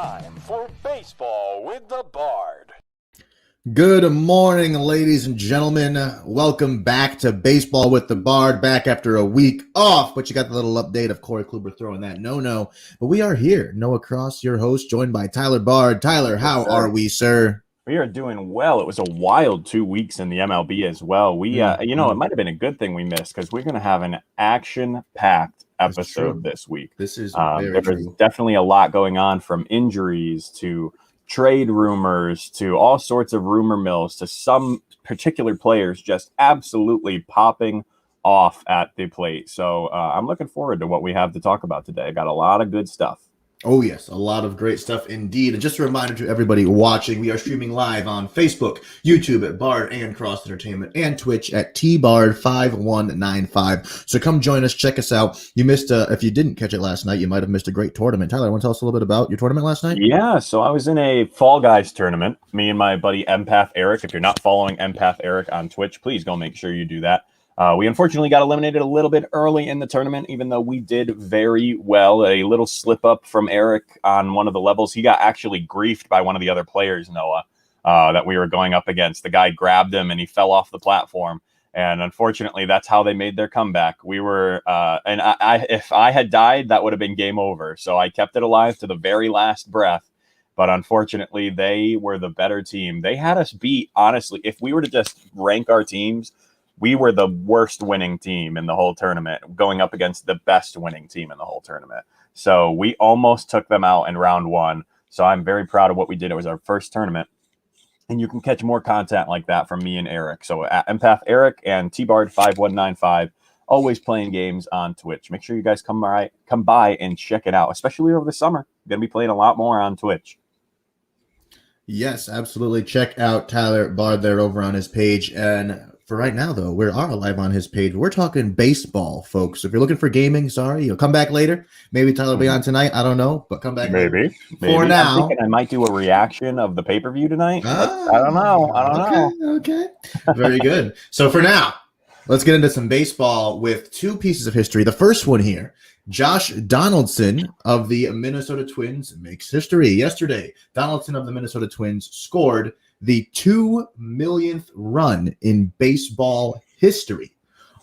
time for Baseball with the Bard. Good morning, ladies and gentlemen. Welcome back to Baseball with the Bard, back after a week off, but you got the little update of Corey Kluber throwing that no-no. But we are here. Noah Cross, your host, joined by Tyler Bard. Tyler, how are we, sir? We are doing well. It was a wild 2 weeks in the MLB as well. It might have been a good thing we missed because we're going to have an action-packed episode this week. This is very There's true. definitely a lot going on, from injuries to trade rumors to all sorts of rumor mills to some particular players just absolutely popping off at the plate. So I'm looking forward to what we have to talk about today. Got a lot of good stuff. Oh, yes, a lot of great stuff indeed. And just a reminder to everybody watching, we are streaming live on Facebook, YouTube at Bard and Cross Entertainment, and Twitch at tbard5195. So come join us, check us out. You missed, if you didn't catch it last night, you might have missed a great tournament. Tyler, want to tell us a little bit about your tournament last night? Yeah, so I was in a Fall Guys tournament, me and my buddy Empath Eric. If you're not following Empath Eric on Twitch, please go make sure you do that. We unfortunately got eliminated a little bit early in the tournament, even though we did very well. A little slip up from Eric on one of the levels. He got actually griefed by one of the other players, Noah, that we were going up against. The guy grabbed him and he fell off the platform. And unfortunately, that's how they made their comeback. We were, if I had died, that would have been game over. So I kept it alive to the very last breath. But unfortunately, they were the better team. They had us beat, honestly. If we were to just rank our teams, we were the worst winning team in the whole tournament, going up against the best winning team in the whole tournament. So we almost took them out in round one. So I'm very proud of what we did. It was our first tournament. And you can catch more content like that from me and Eric. So at Empath Eric and tbard5195, always playing games on Twitch. Make sure you guys come by and check it out, especially over the summer. Going to be playing a lot more on Twitch. Yes, absolutely. Check out Tyler Bard there over on his page. And for right now, though, we are live on his page. We're talking baseball, folks. If you're looking for gaming, sorry, you'll come back later. Maybe Tyler will be on tonight. I don't know, but come back maybe. Later. For now, I'm thinking I might do a reaction of the pay-per-view tonight. I don't know. Okay. Very good. So for now, let's get into some baseball with two pieces of history. The first one here, Josh Donaldson of the Minnesota Twins makes history. Yesterday, Donaldson of the Minnesota Twins scored the 2 millionth run in baseball history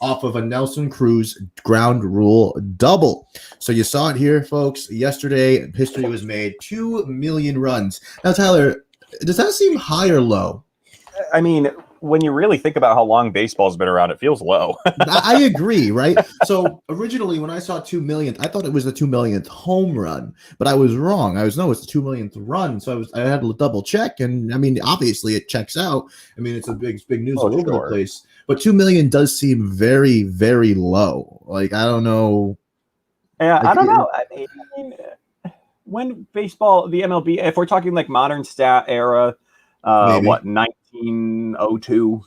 off of a Nelson Cruz ground rule double. So you saw it here, folks. Yesterday, history was made. 2 million runs. Now, Tyler, does that seem high or low? I mean, when you really think about how long baseball's been around, it feels low. I agree, right? So originally, when I saw 2 millionth, I thought it was the 2 millionth home run, but I was wrong. It's the 2 millionth run. So I had to double check, and I mean, obviously, it checks out. I mean, it's a big news all over the place. But 2 million does seem very, very low. Like, I don't know. Yeah, I don't know. I mean, when baseball, the MLB, if we're talking like modern stat era, 1902.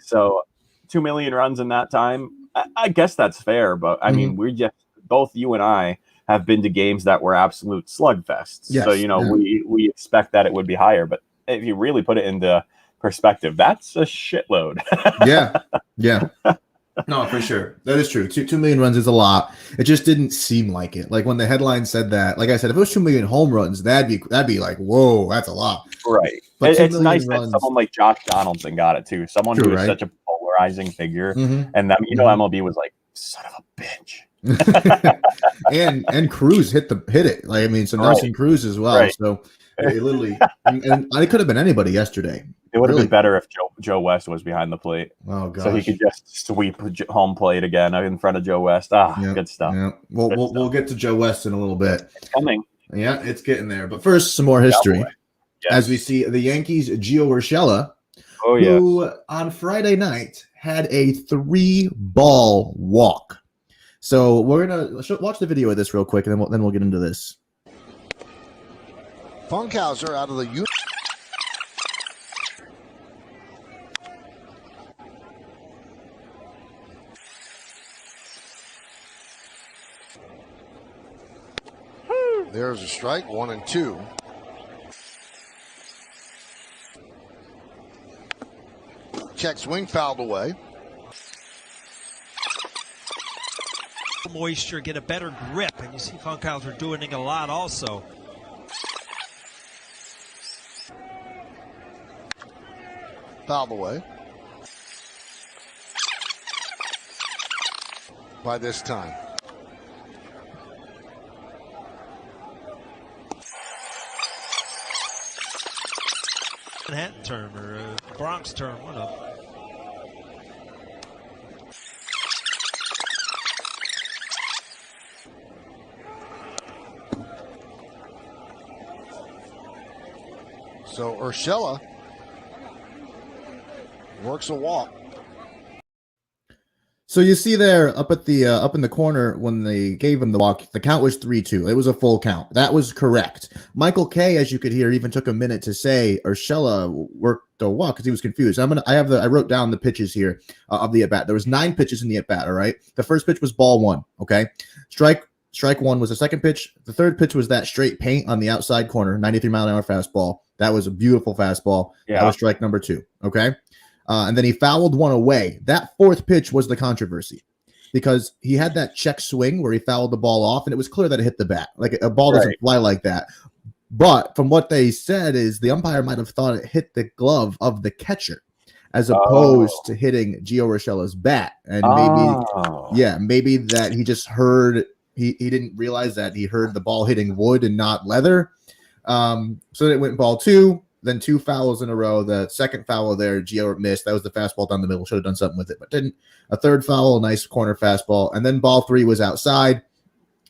So 2 million runs in that time. I guess that's fair, but I mean, both you and I have been to games that were absolute slugfests. Yes, so, we expect that it would be higher, but if you really put it into perspective, that's a shitload. Yeah. No, for sure. That is true. 2 million runs is a lot. It just didn't seem like it. Like when the headline said that, like I said, if it was 2 million home runs, that'd be like, whoa, that's a lot. Right. But it's nice that someone like Josh Donaldson got it too. Someone who is such a polarizing figure. And then, MLB was like, son of a bitch. and Cruz hit it. Like, I mean, so Nelson Cruz as well. Right. So it literally, and it could have been anybody yesterday. It would have been better if Joe West was behind the plate. Oh, gosh. So he could just sweep home plate again in front of Joe West. Good stuff. Yeah. We'll get to Joe West in a little bit. It's coming. Yeah, it's getting there. But first, some more history. Yes. As we see the Yankees' Gio Urshela, who on Friday night had a 3-ball walk. So we're going to watch the video of this real quick, and then we'll get into this. Funkhauser out of the There's a strike, 1-2. Check swing, fouled away. Moisture, get a better grip, and you see Funkhauser doing it a lot also. fouled away by this time. Manhattan term or a Bronx term, one of them. So Urshela works a walk. So you see there up at the up in the corner when they gave him the walk, the count was 3-2. It was a full count. That was correct. Michael K, as you could hear, even took a minute to say Urshela worked the walk because he was confused. I wrote down the pitches here of the at bat. There was 9 pitches in the at bat. All right. The first pitch was ball 1. Okay. Strike 1 was the second pitch. The third pitch was that straight paint on the outside corner, 93-mile-an-hour fastball. That was a beautiful fastball. Yeah. That was strike number 2. Okay. And then he fouled one away. That fourth pitch was the controversy because he had that check swing where he fouled the ball off, and it was clear that it hit the bat. Like a ball doesn't fly like that. But from what they said is the umpire might have thought it hit the glove of the catcher as opposed to hitting Gio Urshela's bat. And maybe that he just heard he didn't realize that he heard the ball hitting wood and not leather. So it went ball 2. Then 2 fouls in a row. The second foul there, Gio missed. That was the fastball down the middle. Should have done something with it, but didn't. A third foul, a nice corner fastball. And then ball 3 was outside.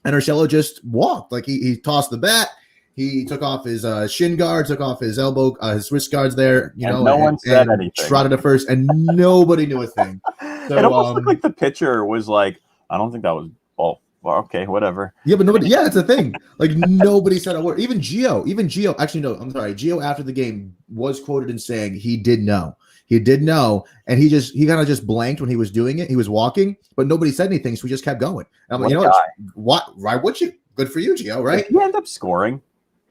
And Urshela just walked. Like he tossed the bat. He took off his shin guard, took off his elbow, his wrist guards there. No one said anything. Trotted at first, and nobody knew a thing. So, it almost looked like the pitcher was like, I don't think that was ball. Well, okay, whatever. Yeah, but nobody. Yeah, it's a thing. Like nobody said a word. Even Gio. Actually, no. I'm sorry. Gio after the game was quoted in saying he did know. He did know, and he kind of just blanked when he was doing it. He was walking, but nobody said anything, so we just kept going. And I'm like, what? Why would you? Good for you, Gio. Right? Did he end up scoring?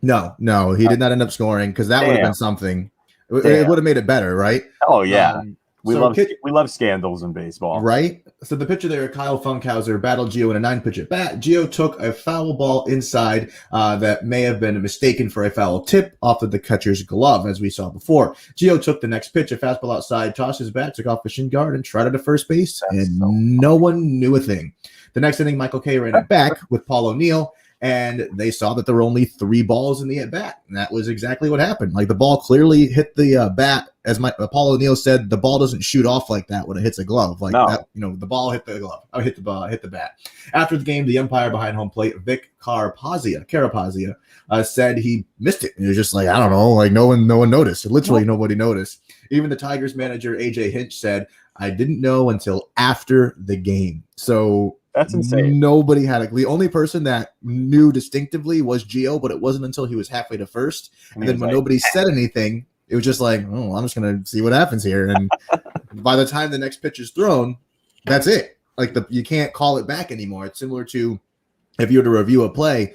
No, he did not end up scoring because that would have been something. It would have made it better, right? Oh yeah. We love scandals in baseball. Right? So the pitcher there, Kyle Funkhauser, battled Gio in a 9-pitch at bat. Gio took a foul ball inside that may have been mistaken for a foul tip off of the catcher's glove, as we saw before. Gio took the next pitch, a fastball outside, tossed his bat, took off the shin guard, and trotted to first base, no one knew a thing. The next inning, Michael K ran it back with Paul O'Neill, and they saw that there were only 3 balls in the at-bat, and that was exactly what happened. Like, the ball clearly hit the bat. As Paul O'Neill said, the ball doesn't shoot off like that when it hits a glove. Like that, the ball hit the glove. Hit the bat. After the game, the umpire behind home plate, Vic Carapazia, said he missed it. He was just like, I don't know, like no one noticed. Literally nobody noticed. Even the Tigers manager, AJ Hinch, said, I didn't know until after the game. So that's insane. Nobody had the only person that knew distinctively was Gio, but it wasn't until he was halfway to first. And then when nobody said anything, it was just like, oh, I'm just going to see what happens here. And by the time the next pitch is thrown, that's it. Like you can't call it back anymore. It's similar to if you were to review a play,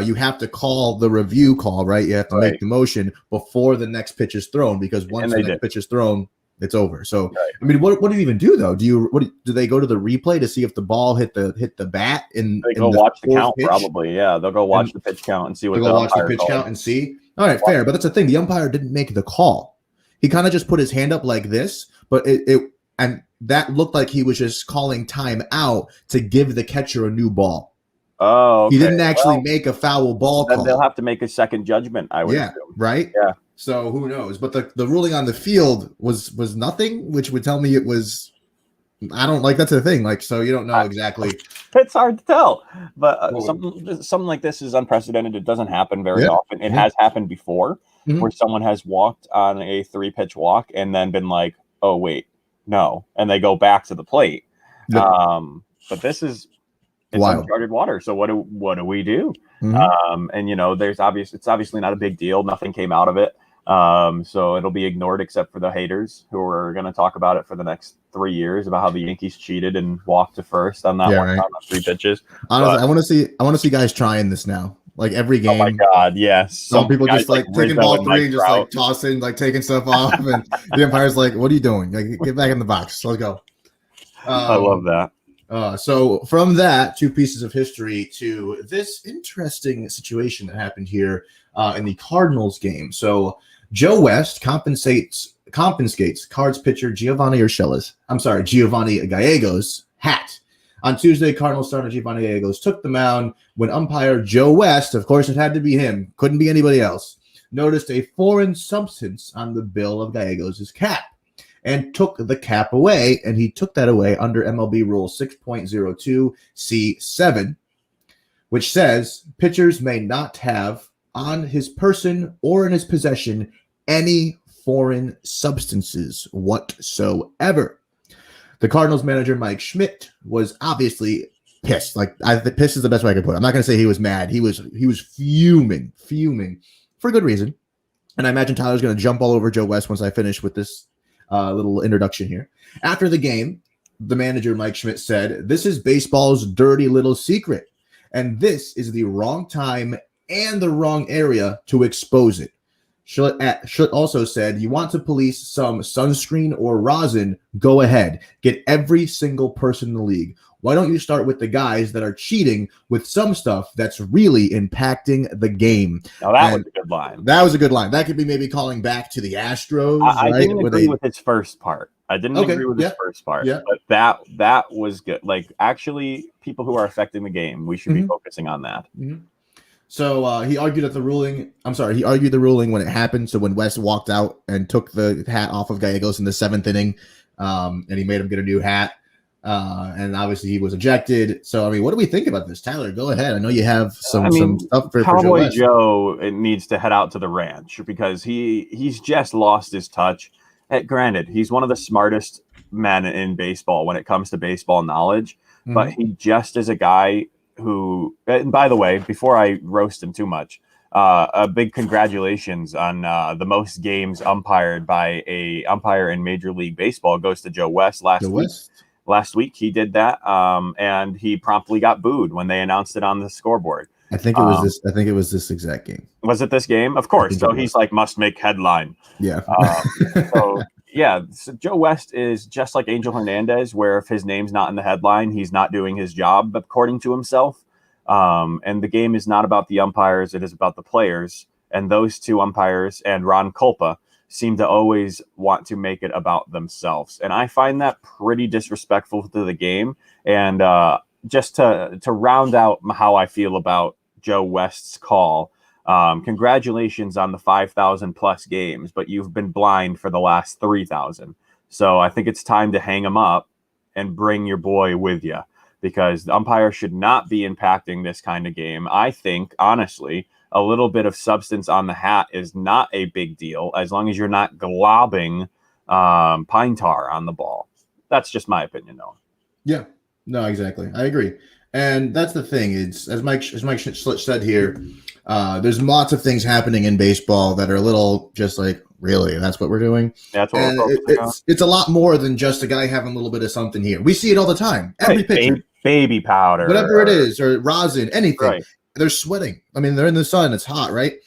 you have to call the review call, right? You have to make the motion before the next pitch is thrown, because once the next pitch is thrown, it's over. So, I mean, what do you even do though? Do they go to the replay to see if the ball hit the bat? They go watch the count, probably. Yeah, they'll go watch the pitch count and see what. They'll watch the pitch count and see. All right, fair, but that's the thing. The umpire didn't make the call. He kind of just put his hand up like this, but and that looked like he was just calling time out to give the catcher a new ball. Oh, okay. He didn't actually make a foul ball call. They'll have to make a second judgment, I would assume. Right? Yeah. So who knows? But the ruling on the field was nothing, which would tell me it was. I don't like that's the thing. Like, so you don't know exactly. It's hard to tell, but something like this is unprecedented. It doesn't happen very often. It has happened before, where someone has walked on a 3-pitch walk and then been like, "Oh wait, no," and they go back to the plate. But this is uncharted water. So what do we do? And it's obviously not a big deal. Nothing came out of it. So it'll be ignored except for the haters who are going to talk about it for the next 3 years about how the Yankees cheated and walked to first on that one time on 3 pitches. Honestly, I want to see guys trying this now. Like every game. Oh my God, yes. Some people just like taking ball 3 and just like tossing, like taking stuff off, and the umpire's like, "What are you doing? Like, get back in the box. Let's go." I love that. So from that, 2 pieces of history to this interesting situation that happened here in the Cardinals game. So Joe West confiscates Cards pitcher Giovanni Gallegos' hat. On Tuesday, Cardinals starter Giovanni Gallegos took the mound when umpire Joe West, of course it had to be him, couldn't be anybody else, noticed a foreign substance on the bill of Gallegos' cap and took the cap away, and he took that away under MLB Rule 6.02 C7, which says pitchers may not have on his person or in his possession any foreign substances whatsoever. The Cardinals manager, Mike Schmidt, was obviously pissed. Pissed is the best way I could put it. I'm not going to say he was mad. He was fuming for good reason. And I imagine Tyler's going to jump all over Joe West once I finish with this little introduction here. After the game, the manager, Mike Schmidt, said, "This is baseball's dirty little secret, and this is the wrong time and the wrong area to expose it." Schlitt also said, "You want to police some sunscreen or rosin? Go ahead. Get every single person in the league. Why don't you start with the guys that are cheating with some stuff that's really impacting the game?" Now that was a good line. That was a good line. That could be maybe calling back to the Astros. I right? didn't agree with his first part. But that was good. Like, actually, people who are affecting the game, we should be focusing on that. Mm-hmm. So he argued the ruling when it happened. So when West walked out and took the hat off of Gallegos in the 7th inning, and he made him get a new hat, and obviously he was ejected. So, I mean, what do we think about this? Tyler, go ahead. I know you have some stuff for Cowboy Joe needs to head out to the ranch because he's just lost his touch. Granted, he's one of the smartest men in baseball when it comes to baseball knowledge, but he just is a guy who, and by the way, before I roast him too much, a big congratulations on the most games umpired by a umpire in Major League Baseball goes to Joe West last week. He did that, and he promptly got booed when they announced it on the scoreboard. I think it was this. I think it was this exact game. Was it this game? Of course. So he's like, must make headline. Yeah. So Joe West is just like Angel Hernandez, where if his name's not in the headline, he's not doing his job according to himself. And the game is not about the umpires; it is about the players. And those two umpires and Ron Culpa seem to always want to make it about themselves, and I find that pretty disrespectful to the game. And just to round out how I feel about Joe West's call, congratulations on the 5,000 plus games, but you've been blind for the last 3,000. So I think it's time to hang him up and bring your boy with you, because the umpire should not be impacting this kind of game. I think, honestly, a little bit of substance on the hat is not a big deal as long as you're not globbing pine tar on the ball. That's just my opinion, though. Yeah, no, exactly. I agree. And that's the thing. It's as Mike Schlitz said here, there's lots of things happening in baseball that are a little just like, really, that's what we're doing? That's what we're focusing on. It's a lot more than just a guy having a little bit of something here. We see it all the time. Every pitcher. Baby powder. Whatever it is, or rosin, anything. Right. They're sweating. I mean, they're in the sun. It's hot, right?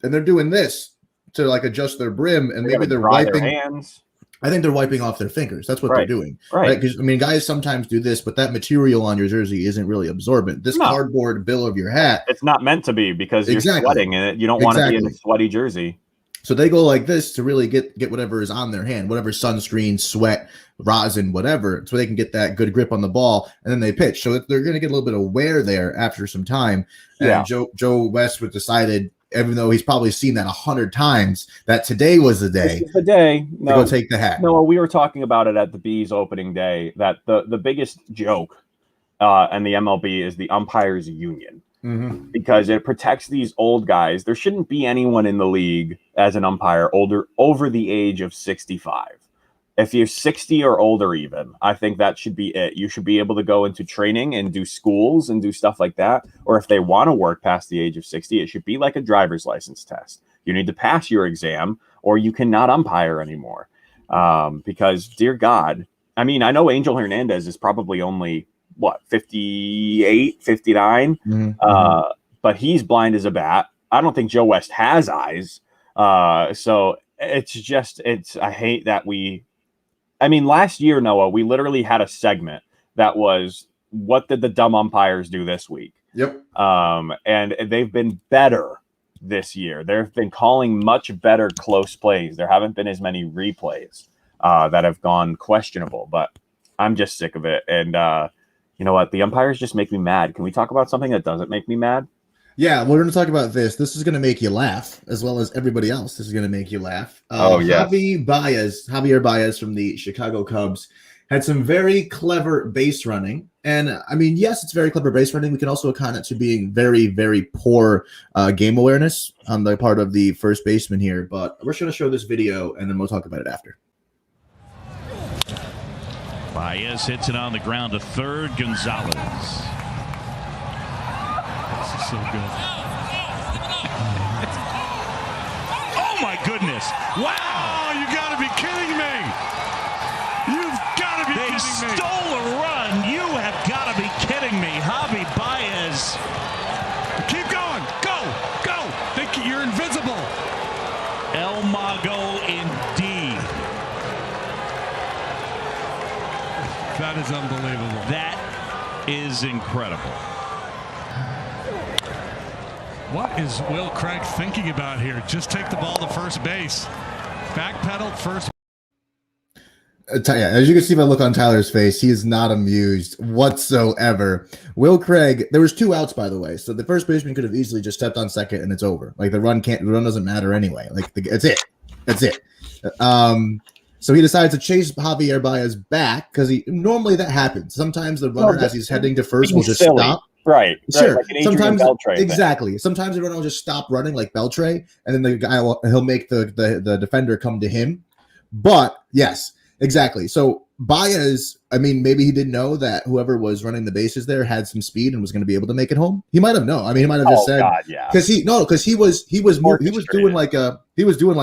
And they're doing this to like adjust their brim, and maybe they're wiping their hands. I think they're wiping off their fingers. That's what they're doing. Right. Because, I mean, guys sometimes do this, but that material on your jersey isn't really absorbent. This cardboard bill of your hat. It's not meant to be, because you're sweating in it. You don't want to be in a sweaty jersey. So they go like this to really get whatever is on their hand, whatever sunscreen, sweat, rosin, whatever, so they can get that good grip on the ball, and then they pitch. So they're going to get a little bit of wear there after some time. And Joe West was decided, even though he's probably seen that 100 times, that today was the day. This is the day. To go take the hat. No, we were talking about it at the Bees opening day, that the biggest joke in the MLB is the umpires union. Mm-hmm. Because it protects these old guys. There shouldn't be anyone in the league as an umpire over the age of 65. If you're 60 or older, even, I think that should be it. You should be able to go into training and do schools and do stuff like that. Or if they want to work past the age of 60, it should be like a driver's license test. You need to pass your exam, or you cannot umpire anymore. Because, dear God, I mean, I know Angel Hernandez is probably only 58, 59. Mm-hmm. But he's blind as a bat. I don't think Joe West has eyes. So I hate that last year, Noah, we literally had a segment that was, what did the dumb umpires do this week? Yep. And they've been better this year. They've been calling much better close plays. There haven't been as many replays that have gone questionable, but I'm just sick of it. And you know what? The umpires just make me mad. Can we talk about something that doesn't make me mad? Yeah, we're going to talk about this. This is going to make you laugh, as well as everybody else. This is going to make you laugh. Javier Baez from the Chicago Cubs had some very clever base running. And, I mean, yes, it's very clever base running. We can also account it to being very, very poor game awareness on the part of the first baseman here. But we're going to show this video, and then we'll talk about it after. Baez hits it on the ground to third. Gonzalez. This is so good. Oh my goodness! Wow! You got to be kidding me! You've got to be kidding me! They stole a run. You have got to be kidding me, Javi Baez. Keep going. Go. Think you're invincible. El Mago indeed. That is unbelievable. That is incredible. What is Will Craig thinking about here? Just take the ball to first base. Backpedal first. As you can see by the look on Tyler's face, he is not amused whatsoever. Will Craig, there was 2 outs, by the way, so the first baseman could have easily just stepped on second and it's over. Like the run doesn't matter anyway. Like that's it. So he decides to chase Javier Baez back because normally that happens. Sometimes the runner, as he's heading to first, will just stop. Right. Sure. Like an Sometimes Beltre exactly. Thing. Sometimes the runner will just stop running like Beltre, and then the guy he'll make the defender come to him. But yes, exactly. So Baez, I mean, maybe he didn't know that whoever was running the bases there had some speed and was going to be able to make it home. He might have known. I mean, he might have just said, because he was doing like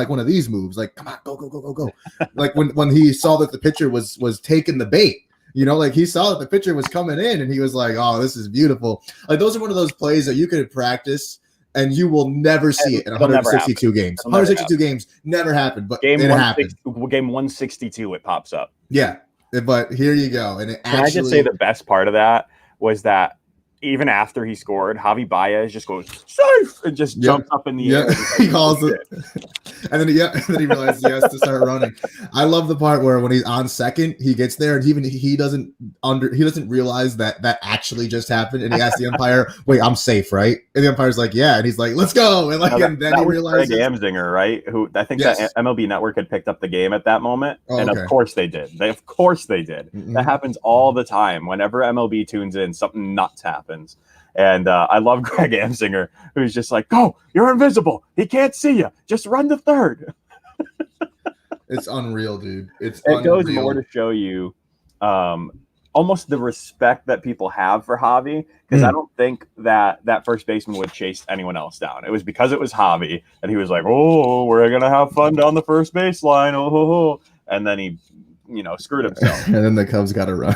one of these moves, like come on, go. Like when he saw that the pitcher was taking the bait. You know, like he saw that the pitcher was coming in and he was like, oh, this is beautiful. Like those are one of those plays that you could practice and you will never see it in 162 games. 162 games never happened, but it happened. Game 162, it pops up. Yeah, but here you go. And Can I just say the best part of that was that even after he scored, Javi Baez just goes safe and just jumps up in the air. He calls it, and then he realizes he has to start running. I love the part where when he's on second, he gets there and he doesn't realize that actually just happened, and he asks the umpire, "Wait, I'm safe, right?" And the umpire's like, "Yeah," and he's like, "Let's go!" And and then he realizes Greg Amsinger, right? Who I think that MLB Network had picked up the game at that moment, and of course they did. Of course they did. Mm-hmm. That happens all the time. Whenever MLB tunes in, something nuts happens. And I love Greg Amsinger, who's just like, "Go! You're invisible. He can't see you. Just run to third." It's unreal, dude. It goes more to show you almost the respect that people have for Javi, because I don't think that first baseman would chase anyone else down. It was because it was Javi that he was like, "Oh, we're gonna have fun down the first baseline." Oh, and then he, screwed himself. And then the Cubs got to run.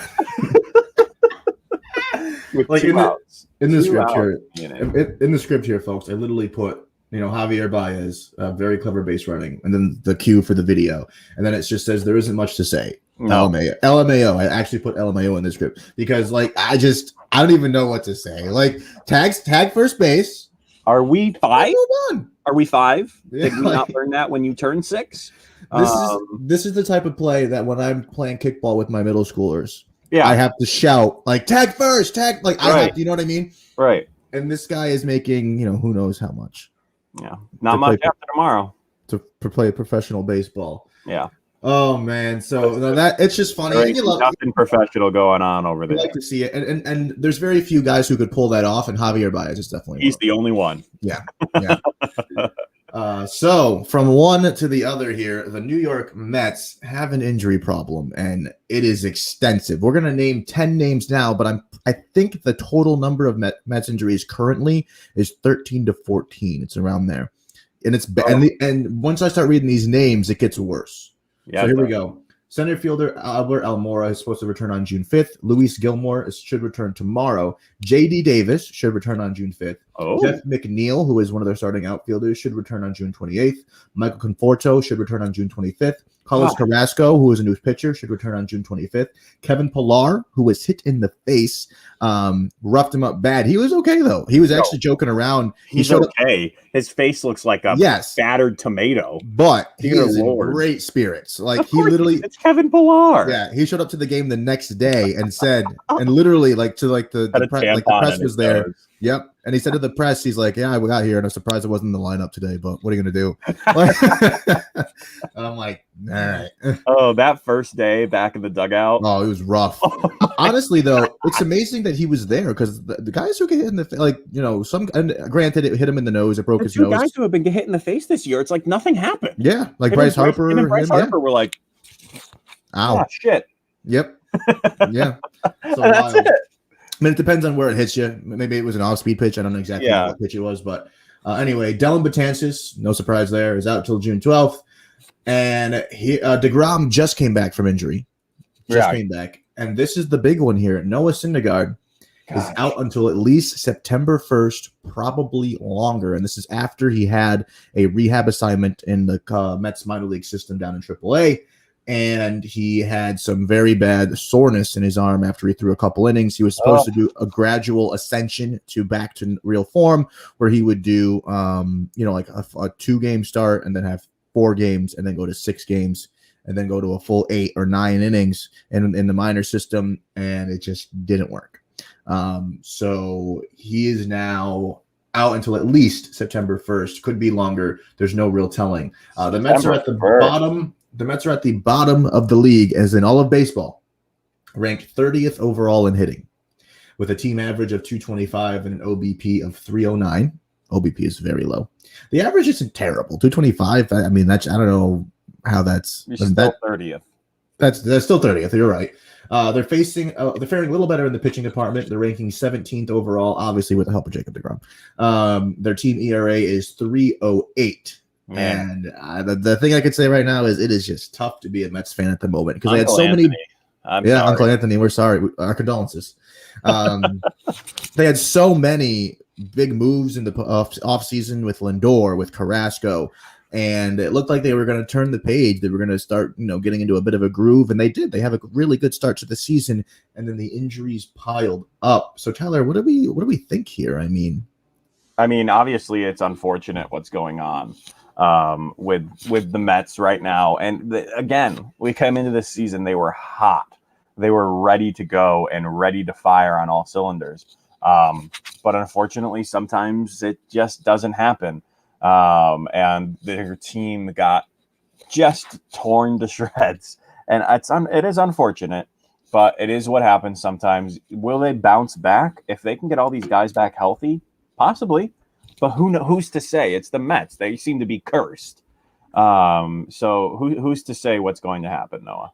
Like in the script here, folks, I literally put, Javier Baez, very clever base running, and then the cue for the video, and then it just says there isn't much to say. No. LMAO. I actually put LMAO in the script because, I don't even know what to say. Like tag first base. Are we 5? Are we 5? Yeah, Did we not learn that when you turn 6? This is the type of play that when I'm playing kickball with my middle schoolers. Yeah, I have to shout like tag first, tag I have to, you know what I mean? Right. And this guy is making, who knows how much. Yeah, not much after tomorrow to play professional baseball. Yeah. Oh man, so that it's just funny. And nothing professional going on over there. I like to see it, and there's very few guys who could pull that off, and Javier Baez is definitely. He's the only one. Yeah. So from one to the other here, the New York Mets have an injury problem, and it is extensive. We're going to name 10 names now, but I think the total number of Mets injuries currently is 13 to 14. It's around there, and and once I start reading these names, it gets worse. Yeah. So here we go. Center fielder Albert Almora is supposed to return on June 5th. Luis Gilmore should return tomorrow. J.D. Davis should return on June 5th. Oh. Jeff McNeil, who is one of their starting outfielders, should return on June 28th. Michael Conforto should return on June 25th. Carlos Carrasco, who is a new pitcher, should return on June 25th. Kevin Pillar, who was hit in the face, roughed him up bad. He was okay, though. He was actually joking around. He's okay. His face looks like a battered tomato. But he is in great spirits. Like, he literally... It's Kevin Pillar. Yeah, he showed up to the game the next day and said, and literally, like, to like the press was there. Nose. Yep. And he said to the press, he's like, yeah, I got here and I'm surprised it wasn't in the lineup today, but what are you going to do? I'm like, all right. Oh, that first day back in the dugout. Oh, it was rough. Honestly, though, it's amazing that he was there because the guys who get hit in the face, like, you know, and granted, it hit him in the nose. It broke his nose. Guys who have been hit in the face this year, it's like nothing happened. Yeah. Like Bryce Harper. Him and Bryce Harper were like, ow. Oh, shit. Yep. Yeah. So that's it. I mean, it depends on where it hits you. Maybe it was an off-speed pitch. I don't know exactly what pitch it was. But anyway, Dylan Betances, no surprise there, is out till June 12th. And DeGrom just came back from injury. Came back. And this is the big one here. Noah Syndergaard is out until at least September 1st, probably longer. And this is after he had a rehab assignment in the Mets minor league system down in AAA. And he had some very bad soreness in his arm after he threw a couple innings. He was supposed to do a gradual ascension back to real form, where he would do, like a 2-game start and then have 4 games and then go to 6 games and then go to a full 8 or 9 innings in the minor system. And it just didn't work. So he is now out until at least September 1st. Could be longer. There's no real telling. The Mets are at the bottom. The Mets are at the bottom of the league, as in all of baseball, ranked 30th overall in hitting, with a team average of 225 and an OBP of 309. OBP is very low. The average isn't terrible. 225. I mean, I don't know how that's. You're still 30th. That's still 30th. You're right. They're faring a little better in the pitching department. They're ranking 17th overall, obviously with the help of Jacob deGrom. Their team ERA is 3.08. And the thing I could say right now is it is just tough to be a Mets fan at the moment because they had so many. Sorry. Uncle Anthony, we're sorry. Our condolences. They had so many big moves in the off season with Lindor, with Carrasco, and it looked like they were going to turn the page. They were going to start, getting into a bit of a groove, and they did. They have a really good start to the season, and then the injuries piled up. So Tyler, what do we think here? I mean, obviously it's unfortunate what's going on with the Mets right now. And again, we came into this season, they were hot. They were ready to go and ready to fire on all cylinders. But unfortunately, sometimes it just doesn't happen. And their team got just torn to shreds. And it is unfortunate, but it is what happens sometimes. Will they bounce back if they can get all these guys back healthy? Possibly. But who's to say? It's the Mets. They seem to be cursed. So who's to say what's going to happen, Noah?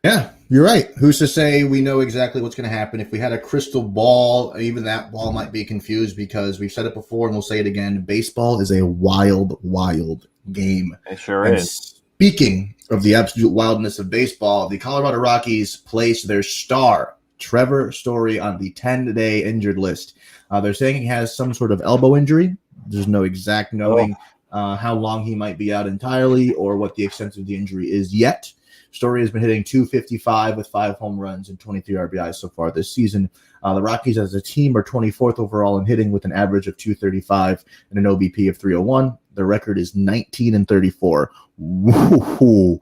Yeah, you're right. Who's to say we know exactly what's going to happen? If we had a crystal ball, even that ball might be confused because we've said it before and we'll say it again. Baseball is a wild, wild game. It sure is. Speaking of the absolute wildness of baseball, the Colorado Rockies placed their star, Trevor Story, on the 10-day injured list. They're saying he has some sort of elbow injury. There's no exact knowing how long he might be out entirely or what the extent of the injury is yet. Story has been hitting .255 with 5 home runs and 23 RBIs so far this season. The Rockies as a team are 24th overall in hitting with an average of .235 and an OBP of 301. Their record is 19-34. Woo-hoo,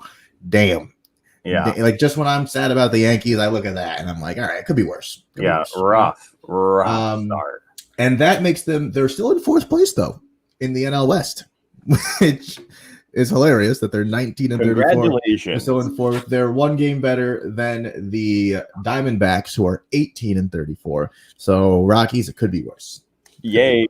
damn. Yeah. Like, just when I'm sad about the Yankees, I look at that and I'm like, all right, it could be worse. Rough start. And that makes them, they're still in 4th place, though, in the NL West, which is hilarious that they're 19-34. Congratulations. They're still in 4th. They're 1 game better than the Diamondbacks, who are 18-34. So, Rockies, it could be worse. Yay.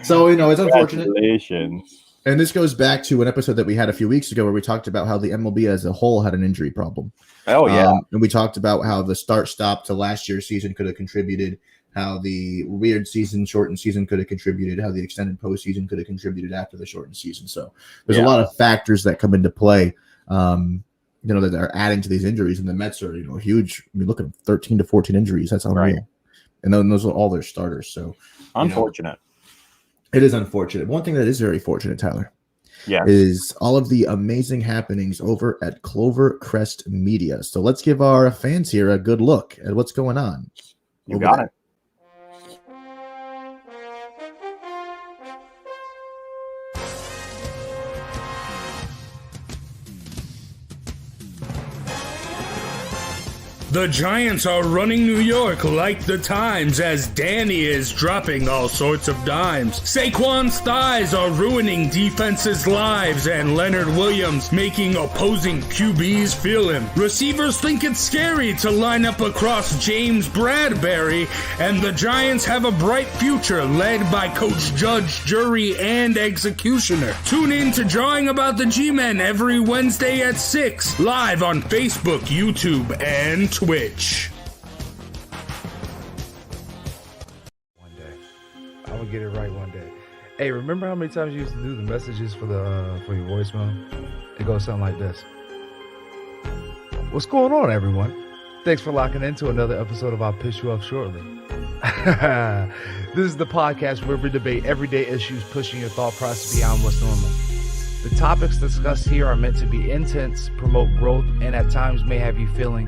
So, it's unfortunate. Congratulations. And this goes back to an episode that we had a few weeks ago where we talked about how the MLB as a whole had an injury problem. Oh, yeah. And we talked about how the start-stop to last year's season could have contributed, how the weird season, shortened season could have contributed, how the extended postseason could have contributed after the shortened season. So there's a lot of factors that come into play, that are adding to these injuries. And the Mets are, huge. I mean, look at them, 13 to 14 injuries. That's unreal. Right. And then those are all their starters. So unfortunate. It is unfortunate. One thing that is very fortunate, Tyler, is all of the amazing happenings over at Clovercrest Media. So let's give our fans here a good look at what's going on. You got it. The Giants are running New York like the Times as Danny is dropping all sorts of dimes. Saquon's thighs are ruining defenses' lives and Leonard Williams making opposing QBs feel him. Receivers think it's scary to line up across James Bradbury, and the Giants have a bright future led by Coach Judge, Jury, and Executioner. Tune in to Drawing About the G-Men every Wednesday at 6, live on Facebook, YouTube, and Twitch. One day. I will get it right one day. Hey, remember how many times you used to do the messages for your voicemail? It goes something like this. What's going on, everyone? Thanks for locking into another episode of I'll Piss You Off Shortly. This is the podcast where we debate everyday issues, pushing your thought process beyond what's normal. The topics discussed here are meant to be intense, promote growth, and at times may have you feeling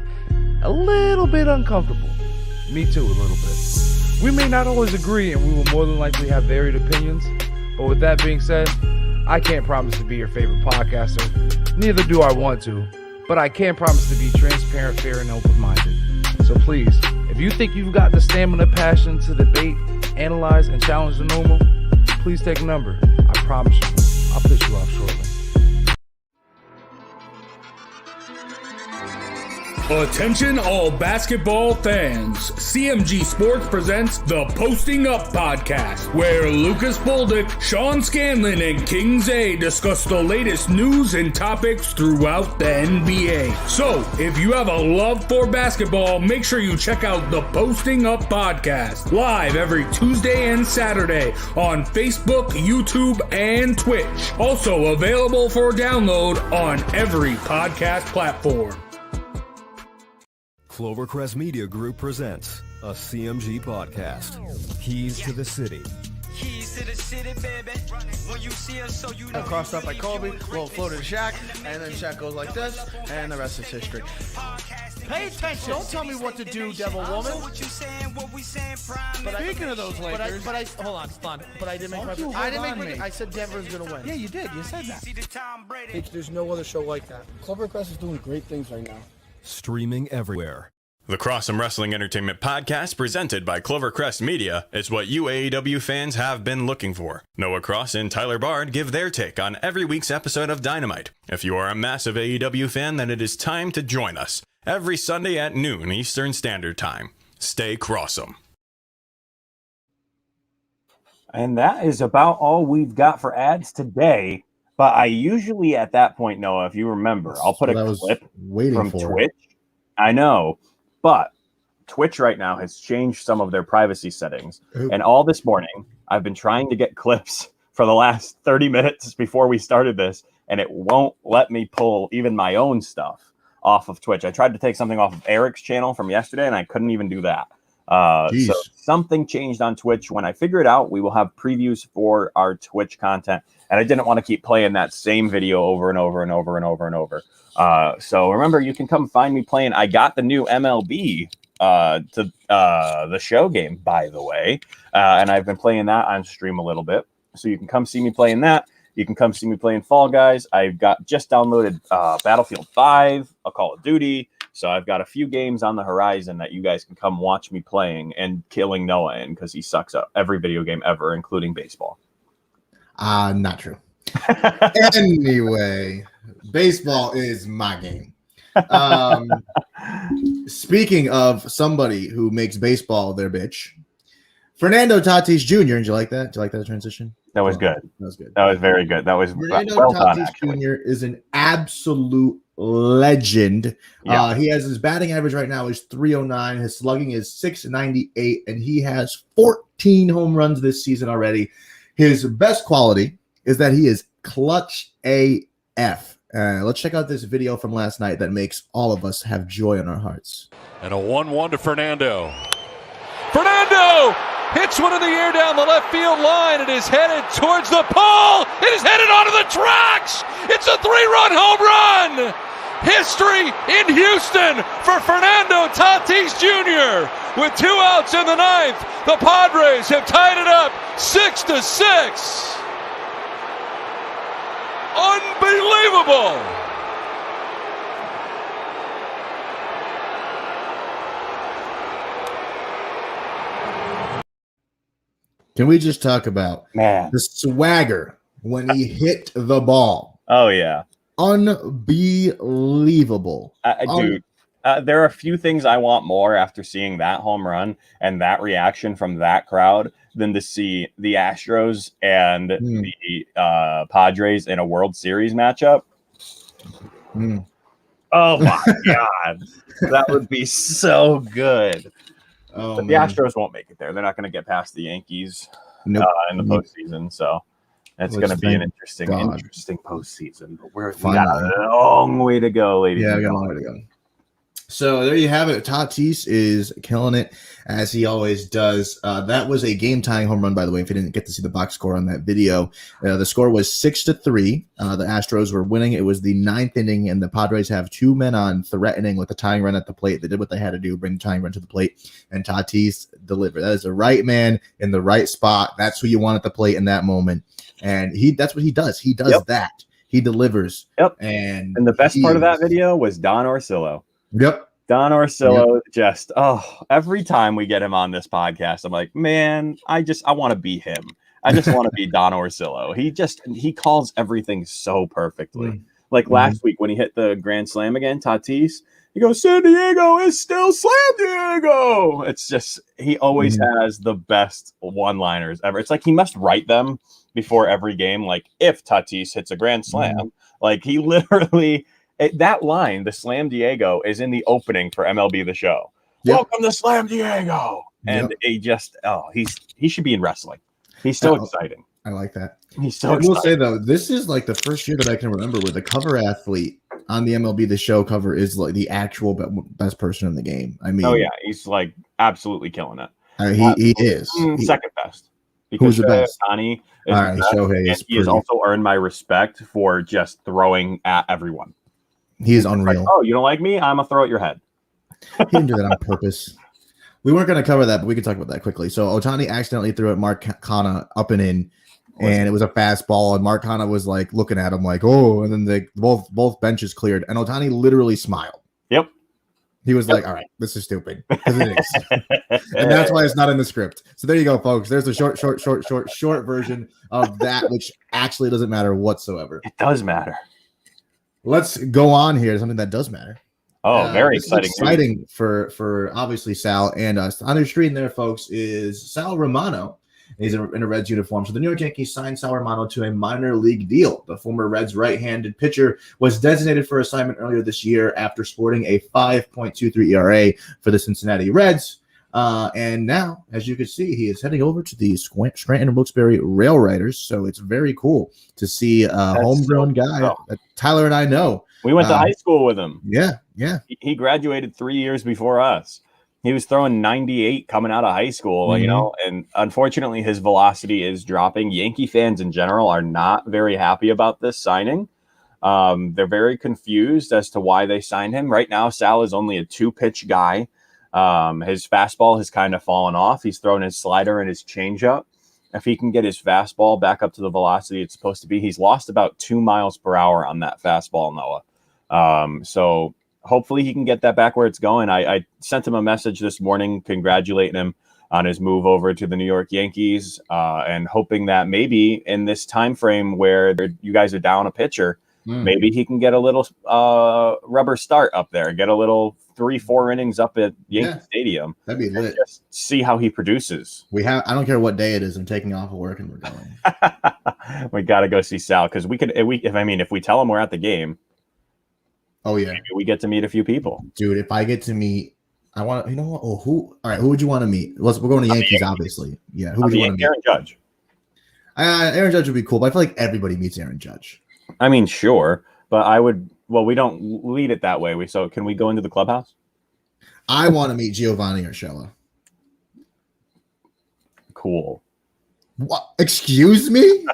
a little bit uncomfortable. Me too, a little bit. We may not always agree, and we will more than likely have varied opinions. But with that being said, I can't promise to be your favorite podcaster. Neither do I want to. But I can promise to be transparent, fair, and open-minded. So please, if you think you've got the stamina, passion to debate, analyze, and challenge the normal, please take a number. I promise you, I'll piss you off shortly. Attention all basketball fans. CMG Sports presents the Posting Up Podcast, where Lucas Bolduc, Sean Scanlon, and King Zay discuss the latest news and topics throughout the NBA. So, if you have a love for basketball, make sure you check out the Posting Up Podcast, live every Tuesday and Saturday on Facebook, YouTube, and Twitch. Also available for download on every podcast platform. Clovercrest Media Group presents a CMG podcast. Keys to the City. Keys to the city, baby. When you see us, so you know. Crossed up by Kobe, will float to Shaq, and then Shaq goes like this, and the rest is history. Pay attention. Don't tell me what to do, Devil Woman. Speaking of those Lakers, but I hold on. But I didn't make my. I said Denver's gonna win. Yeah, you did. You said that. There's no other show like that. Clovercrest is doing great things right now. Streaming everywhere. The Cross'em Wrestling Entertainment Podcast, presented by Clovercrest Media, is what you AEW fans have been looking for. Noah Cross and Tyler Bard give their take on every week's episode of Dynamite. If you are a massive AEW fan, then it is time to join us every Sunday at noon Eastern Standard Time. Stay Cross'em. And that is about all we've got for ads today. But I usually, at that point, Noah, if you remember, I'll put a clip from Twitch. I know, but Twitch right now has changed some of their privacy settings. Ooh. And all this morning, I've been trying to get clips for the last 30 minutes before we started this, and it won't let me pull even my own stuff off of Twitch. I tried to take something off of Eric's channel from yesterday, and I couldn't even do that. So something changed on Twitch. When I figure it out, we will have previews for our Twitch content. And I didn't want to keep playing that same video over and over and over and over and over. So remember, you can come find me playing. I got the new MLB to the show game, by the way. And I've been playing that on stream a little bit. So you can come see me playing that. You can come see me playing Fall Guys. I've got just downloaded Battlefield 5, a Call of Duty. So I've got a few games on the horizon that you guys can come watch me playing and killing Noah in, because he sucks at every video game ever, including baseball. Not true. Anyway, baseball is my game. Speaking of somebody who makes baseball their bitch, Fernando Tatis Jr. Did you like that? Did you like that transition? That was good. That was good. That was very good. That was Fernando well Tatis done, actually. Jr. is an absolute legend. Yeah. He has his batting average right now is 309. His slugging is 698, and he has 14 home runs this season already. His best quality is that he is clutch AF. Let's check out this video from last night that makes all of us have joy in our hearts. And a 1-1 to Fernando. Fernando hits one in the air down the left field line. It is headed towards the pole. It is headed onto the tracks. It's a 3-run home run. History in Houston for Fernando Tatis Jr. With 2 outs in the ninth, the Padres have tied it up 6-6. Unbelievable. Can we just talk about Man, the swagger when he hit the ball? Oh yeah, unbelievable, dude. There are a few things I want more after seeing that home run and that reaction from that crowd than to see the Astros and the Padres in a World Series matchup. Oh my God, that would be so good. Oh, but the Astros won't make it there. They're not going to get past the Yankees in the postseason. So it's going to be an interesting postseason. But we got a long way to go, ladies. Yeah, we got a long way to go. So there you have it. Tatis is killing it as he always does. That was a game-tying home run, by the way. If you didn't get to see the box score on that video, the score was 6-3. The Astros were winning. It was the 9th inning, and the Padres have 2 men on threatening with the tying run at the plate. They did what they had to do, bring the tying run to the plate, and Tatis delivered. That is the right man in the right spot. That's who you want at the plate in that moment, and that's what he does. He does that. He delivers. Yep. And the best part of that video was Don Orsillo. Yep. Don Orsillo just, every time we get him on this podcast, I'm like, man, I want to be him. I just want to be Don Orsillo. He calls everything so perfectly. Like last week when he hit the grand slam again, Tatis, he goes, San Diego is still Slam Diego. It's just, he always has the best one-liners ever. It's like he must write them before every game. Like if Tatis hits a grand slam, like he literally... that line, the Slam Diego, is in the opening for MLB The Show. Welcome to Slam Diego. And he just, he should be in wrestling. He's so exciting. I like that. He's so I will say, though, this is like the first year that I can remember where the cover athlete on the MLB The Show cover is like the actual best person in the game. I mean, he's like absolutely killing it. He is. Second best. Who's the best? Shohei is he has also earned my respect for just throwing at everyone. He is unreal. Like, you don't like me? I'm gonna throw at your head. He didn't do that on purpose. We weren't going to cover that, but we can talk about that quickly. So Ohtani accidentally threw at Mark Canha up and in, and it was a fastball. And Mark Canha was like looking at him like, oh, and then they both benches cleared, and Ohtani literally smiled. Yep. He was like, all right, this is stupid. Because it is. And that's why it's not in the script. So there you go, folks. There's the short version of that, which actually doesn't matter whatsoever. It does matter. Let's go on here to something that does matter. Oh, very exciting. Exciting for obviously Sal and us. On your screen there, folks, is Sal Romano. He's in a Reds uniform. So the New York Yankees signed Sal Romano to a minor league deal. The former Reds right-handed pitcher was designated for assignment earlier this year after sporting a 5.23 ERA for the Cincinnati Reds. And now, as you can see, he is heading over to the Scranton and Wilkes-Barre Rail Riders. So it's very cool to see a homegrown guy that Tyler and I know. We went to high school with him. Yeah. He graduated 3 years before us. He was throwing 98 coming out of high school, and unfortunately his velocity is dropping. Yankee fans in general are not very happy about this signing. They're very confused as to why they signed him. Right now, Sal is only a 2-pitch guy. His fastball has kind of fallen off. He's thrown his slider and his changeup. If he can get his fastball back up to the velocity it's supposed to be, he's lost about 2 miles per hour on that fastball, Noah. So hopefully he can get that back where it's going. I sent him a message this morning congratulating him on his move over to the New York Yankees, and hoping that maybe in this time frame where you guys are down a pitcher, maybe he can get a little rubber start up there, get a little 3-4 innings up at Yankee Stadium. That'd be lit. Just see how he produces. I don't care what day it is. I'm taking off of work and we're going. We got to go see Sal because if we tell him we're at the game. Oh yeah, maybe we get to meet a few people, dude. If I get to meet, I want to. You know what? Oh, who? All right, who would you want to meet? We're going to Yankees, obviously. Yeah, who would you want to meet? Aaron Judge. Aaron Judge would be cool, but I feel like everybody meets Aaron Judge. I mean, sure, but I would. Well, we don't lead it that way. So can we go into the clubhouse? I want to meet Giovanni Urshela. cool. What? Excuse me?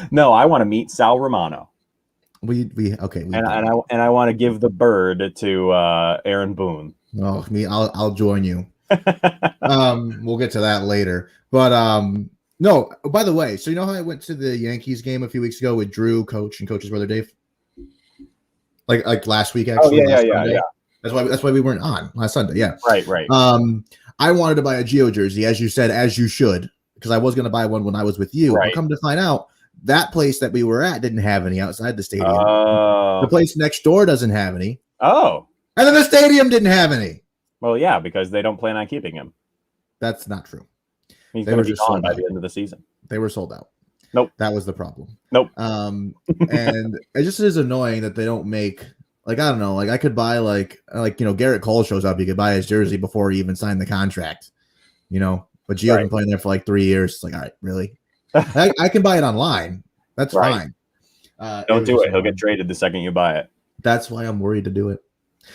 No, I want to meet Sal Romano. We and I want to give the bird to Aaron Boone. Oh, I'll join you. We'll get to that later. But no, by the way, so you know how I went to the Yankees game a few weeks ago with Drew, coach, and coach's brother Dave? Like last week, actually. Oh, yeah. That's why we weren't on last Sunday. Yeah. Right. I wanted to buy a Geo jersey, as you said, as you should, because I was going to buy one when I was with you. Right. But come to find out, that place that we were at didn't have any outside the stadium. Oh. The place next door doesn't have any. Oh. And then the stadium didn't have any. Well, yeah, because they don't plan on keeping him. That's not true. He's going to be gone by the end of the season. They were sold out. Nope. That was the problem. Nope. And it just is annoying that they don't make, like, I don't know, like I could buy like Garrett Cole shows up, you could buy his jersey before he even signed the contract, but Gio's been playing there for like 3 years. It's like, all right, really? I can buy it online. That's fine. Don't do it. He'll get traded the second you buy it. That's why I'm worried to do it.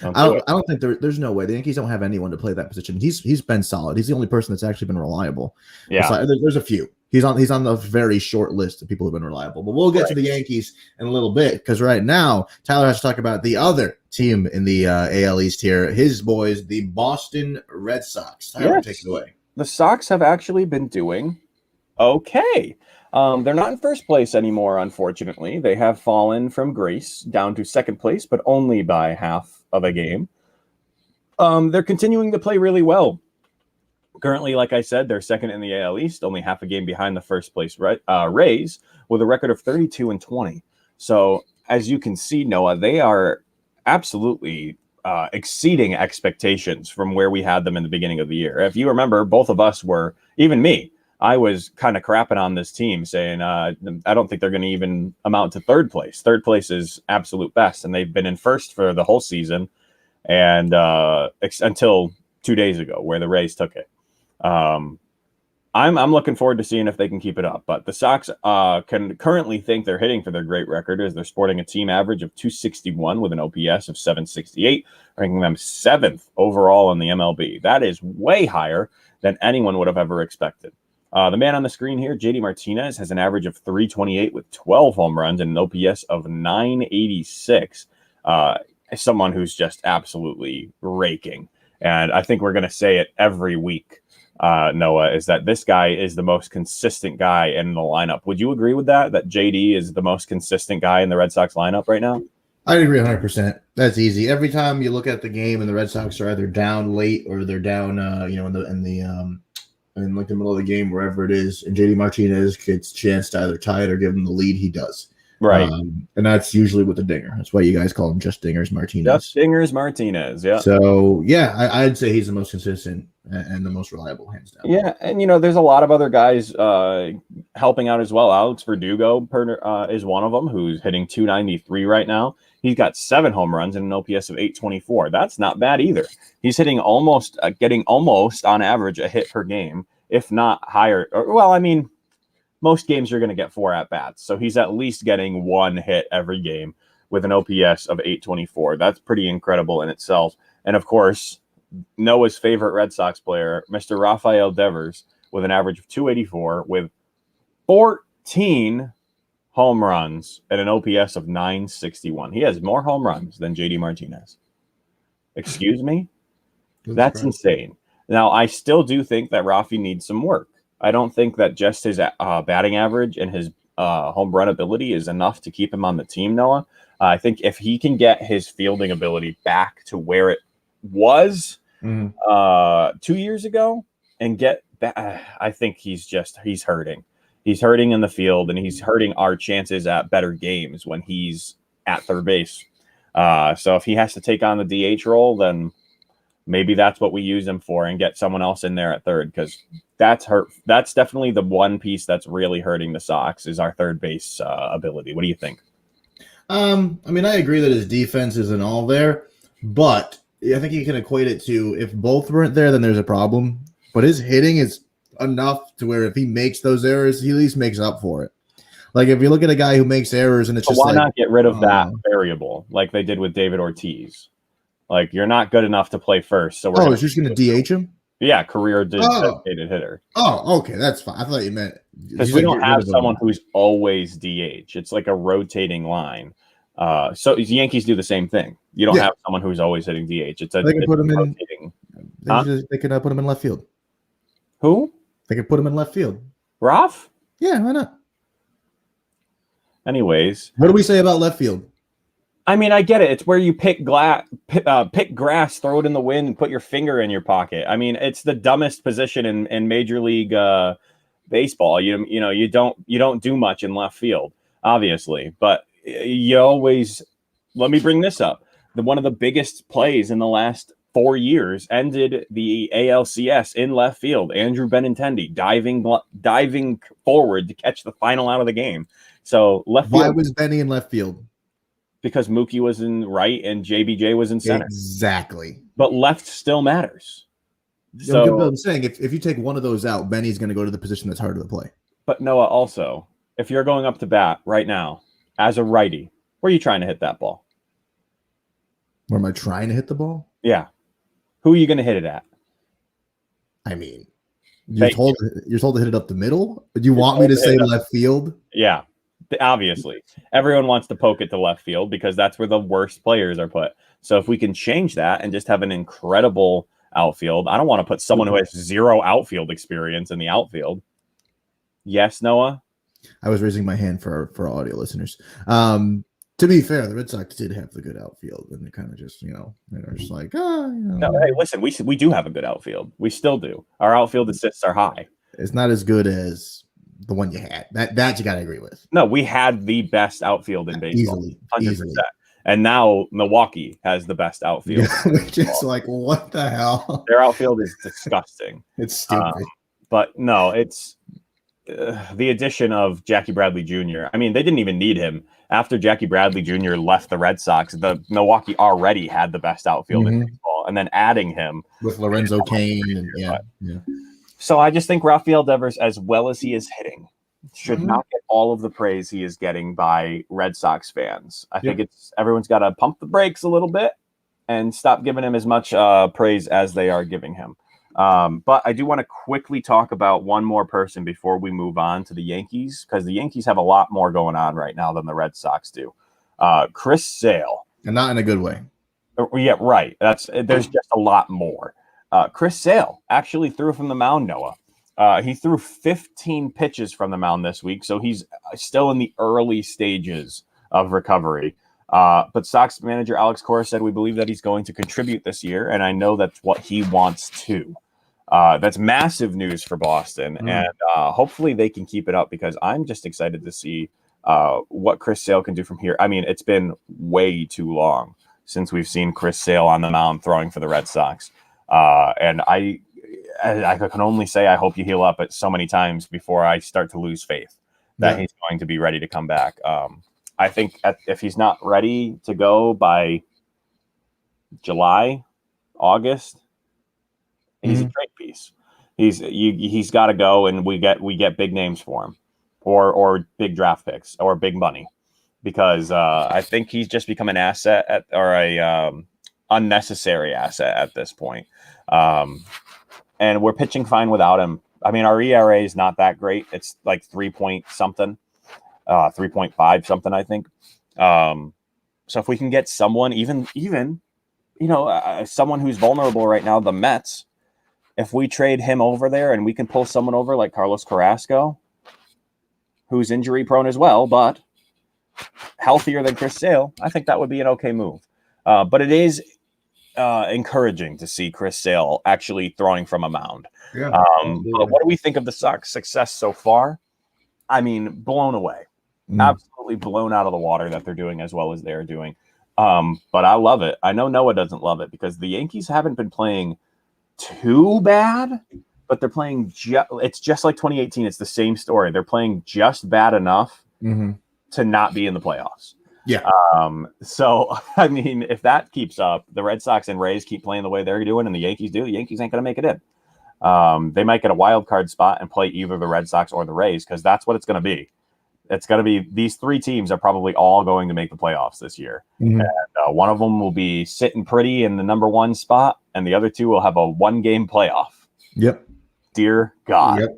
I don't think there's no way the Yankees don't have anyone to play that position. He's been solid. He's the only person that's actually been reliable. Yeah, there's a few. He's on the very short list of people who've been reliable. But we'll get to the Yankees in a little bit, because right now Tyler has to talk about the other team in the AL East here. His boys, the Boston Red Sox. Tyler, take it away. The Sox have actually been doing okay. They're not in first place anymore, unfortunately. They have fallen from grace down to second place, but only by half of a game. They're continuing to play really well. Currently, like I said, they're second in the AL East, only half a game behind the first place Rays, with a record of 32-20. So, as you can see, Noah, they are absolutely exceeding expectations from where we had them in the beginning of the year. If you remember, both of us were, even me, I was kind of crapping on this team, saying I don't think they're going to even amount to third place. Third place is absolute best, and they've been in first for the whole season, and until 2 days ago, where the Rays took it. I'm looking forward to seeing if they can keep it up. But the Sox can currently think they're hitting for their great record, as they're sporting a team average of 261 with an OPS of 768, ranking them 7th overall in the MLB. That is way higher than anyone would have ever expected. The man on the screen here, JD Martinez, has an average of 328 with 12 home runs and an OPS of 986. Someone who's just absolutely raking. And I think we're going to say it every week, Noah, is that this guy is the most consistent guy in the lineup. Would you agree with that JD is the most consistent guy in the Red Sox lineup right now? I agree 100%. That's easy. Every time you look at the game and the Red Sox are either down late or they're down, in like the middle of the game, wherever it is, and JD Martinez gets a chance to either tie it or give him the lead, he does. Right. And that's usually with the dinger. That's why you guys call him Just Dingers Martinez. Just Dingers Martinez, yeah. So, yeah, I'd say he's the most consistent and the most reliable, hands down. Yeah, and, there's a lot of other guys helping out as well. Alex Verdugo is one of them, who's hitting 293 right now. He's got 7 home runs and an OPS of 824. That's not bad either. He's hitting getting almost on average a hit per game, if not higher. Most games you're going to get 4 at-bats. So he's at least getting 1 hit every game with an OPS of 824. That's pretty incredible in itself. And, of course, Noah's favorite Red Sox player, Mr. Rafael Devers, with an average of 284 with 14 home runs and an OPS of 961. He has more home runs than JD Martinez. Excuse me? That's insane. Now, I still do think that Rafi needs some work. I don't think that just his batting average and his home run ability is enough to keep him on the team, Noah. I think if he can get his fielding ability back to where it was 2 years ago and get back, I think he's hurting. He's hurting in the field, and he's hurting our chances at better games when he's at third base. So if he has to take on the DH role, then maybe that's what we use him for, and get someone else in there at third, because that's definitely the one piece that's really hurting the Sox is our third base ability. What do you think? I agree that his defense isn't all there, but I think you can equate it to if both weren't there, then there's a problem. But his hitting is enough to where if he makes those errors, he at least makes up for it. Like if you look at a guy who makes errors and it's just why not get rid of that variable like they did with David Ortiz? Like, you're not good enough to play first, so it's just going to DH him. Yeah, career designated hitter. Oh, okay, that's fine. I thought you meant because we don't have someone who's always DH. It's like a rotating line. So the Yankees do the same thing. You don't have someone who's always hitting DH. It's a they can put him rotating. They can put him in left field. Who? They can put him in left field. Ralph? Yeah, why not? Anyways, what do we say about left field? I mean, I get it. It's where you pick grass, throw it in the wind, and put your finger in your pocket. I mean, it's the dumbest position in Major League Baseball. You don't do much in left field, obviously, but you always. Let me bring this up. One of the biggest plays in the last 4 years ended the ALCS in left field. Andrew Benintendi diving forward to catch the final out of the game. So left field. Why was Benny in left field? Because Mookie was in right and JBJ was in center. Exactly. But left still matters. So I'm saying if you take one of those out, Benny's going to go to the position that's harder to play. But Noah, also, if you're going up to bat right now as a righty, where are you trying to hit that ball? Where am I trying to hit the ball? Yeah. Who are you going to hit it at? I mean, you're told to hit it up the middle? Do you want me to say left field? Yeah. Obviously, everyone wants to poke it to left field because that's where the worst players are put. So if we can change that and just have an incredible outfield, I don't want to put someone who has zero outfield experience in the outfield. Yes, Noah? I was raising my hand for audio listeners. To be fair, the Red Sox did have the good outfield, and they kind of just, they're just like, No, hey, listen, we do have a good outfield. We still do. Our outfield assists are high. It's not as good as the one you had. That you got to agree with. No, we had the best outfield in baseball. Easily. 100%. And now Milwaukee has the best outfield. Which is like, what the hell? Their outfield is disgusting. It's stupid. But no, it's the addition of Jackie Bradley Jr. I mean, they didn't even need him. After Jackie Bradley Jr. left the Red Sox, the Milwaukee already had the best outfield in baseball. And then adding him. With Lorenzo Cain. And, yeah. So I just think Rafael Devers, as well as he is hitting, should not get all of the praise he is getting by Red Sox fans. I think everyone's got to pump the brakes a little bit and stop giving him as much praise as they are giving him. But I do want to quickly talk about one more person before we move on to the Yankees, because the Yankees have a lot more going on right now than the Red Sox do. Chris Sale. And not in a good way. Yeah, right. There's just a lot more. Chris Sale actually threw from the mound, Noah. He threw 15 pitches from the mound this week, so he's still in the early stages of recovery. But Sox manager Alex Cora said, we believe that he's going to contribute this year, and I know that's what he wants to. That's massive news for Boston, and hopefully they can keep it up, because I'm just excited to see what Chris Sale can do from here. I mean, it's been way too long since we've seen Chris Sale on the mound throwing for the Red Sox. And I can only say I hope you heal up it so many times before I start to lose faith that he's going to be ready to come back. I think if he's not ready to go by July, August, he's a trade piece. He's got to go, and we get big names for him, or big draft picks, or big money, because I think he's just become an asset or a unnecessary asset at this point. And we're pitching fine without him. I mean, our ERA is not that great. It's like 3 point something, 3.5 something, I think. So if we can get someone, even someone who's vulnerable right now, the Mets, if we trade him over there and we can pull someone over like Carlos Carrasco, who's injury prone as well, but healthier than Chris Sale, I think that would be an okay move. But it is encouraging to see Chris Sale actually throwing from a mound. Yeah. But what do we think of the Sox success so far? I mean, blown away. Absolutely blown out of the water that they're doing as well as they're doing. But I love it. I know Noah doesn't love it, because the Yankees haven't been playing too bad, but they're playing it's just like 2018. It's the same story. They're playing just bad enough to not be in the playoffs. Yeah. So, I mean, if that keeps up, the Red Sox and Rays keep playing the way they're doing, and the Yankees do, the Yankees ain't going to make it in. They might get a wild card spot and play either the Red Sox or the Rays, because that's what it's going to be. It's going to be, these three teams are probably all going to make the playoffs this year. And one of them will be sitting pretty in the number one spot, and the other two will have a one-game playoff. Yep. Dear God. Yep.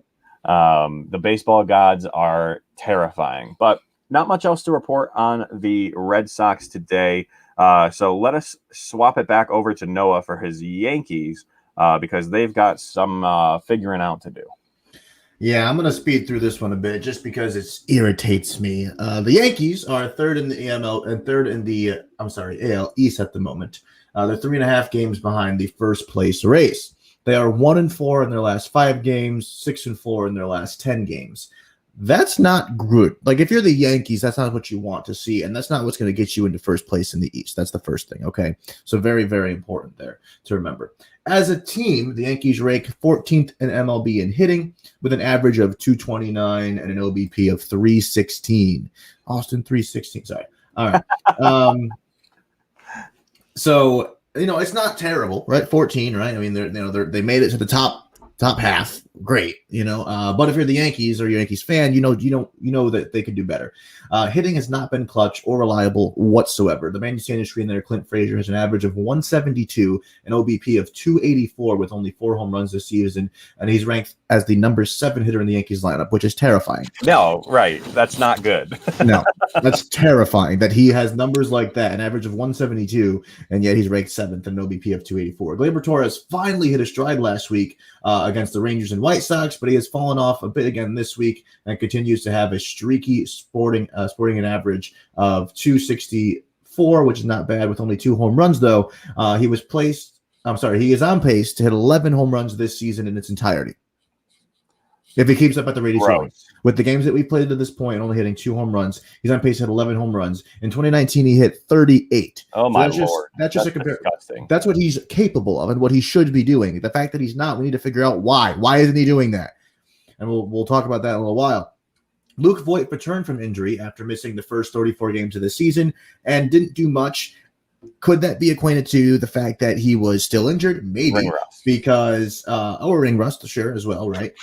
The baseball gods are terrifying, but not much else to report on the Red Sox today. So let us swap it back over to Noah for his Yankees because they've got some figuring out to do. Yeah, I'm going to speed through this one a bit just because it irritates me. The Yankees are third in the AML and third in the AL East at the moment. They're 3.5 games behind the first place race. They are 1-4 in their last 5 games, 6-4 in their last 10 games. That's not good. Like, if you're the Yankees, that's not what you want to see, and that's not what's going to get you into first place in the East. That's the first thing, okay? So very, very important there to remember. As a team, the Yankees rank 14th in MLB in hitting with an average of 229 and an OBP of 316. Austin, 316, sorry. All right. So, it's not terrible, right? 14, right? I mean, they made it to the top half. Great, but if you're the Yankees or you're a Yankees fan, you know that they could do better. Hitting has not been clutch or reliable whatsoever. The man standing screen there, Clint Frazier, has an average of 172, an OBP of 284 with only 4 home runs this season, and he's ranked as the number 7 hitter in the Yankees lineup, which is terrifying. No, right. That's not good. No, that's terrifying that he has numbers like that, an average of 172, and yet he's ranked 7th and an OBP of 284. Gleyber Torres finally hit a stride last week against the Rangers and White Sox, but he has fallen off a bit again this week and continues to have a streaky sporting an average of 264, which is not bad with only 2 home runs, though. He is on pace to hit 11 home runs this season in its entirety. If he keeps up at the rate he's doing. With the games that we've played to this point, only hitting 2 home runs, he's on pace to hit 11 home runs. In 2019, he hit 38. Oh, my Lord. That's just a comparison. That's what he's capable of and what he should be doing. The fact that he's not, we need to figure out why. Why isn't he doing that? And we'll talk about that in a little while. Luke Voit returned from injury after missing the first 34 games of the season and didn't do much. Could that be acquainted to the fact that he was still injured? Maybe. Ring rust. Because ring rust, sure, as well, right?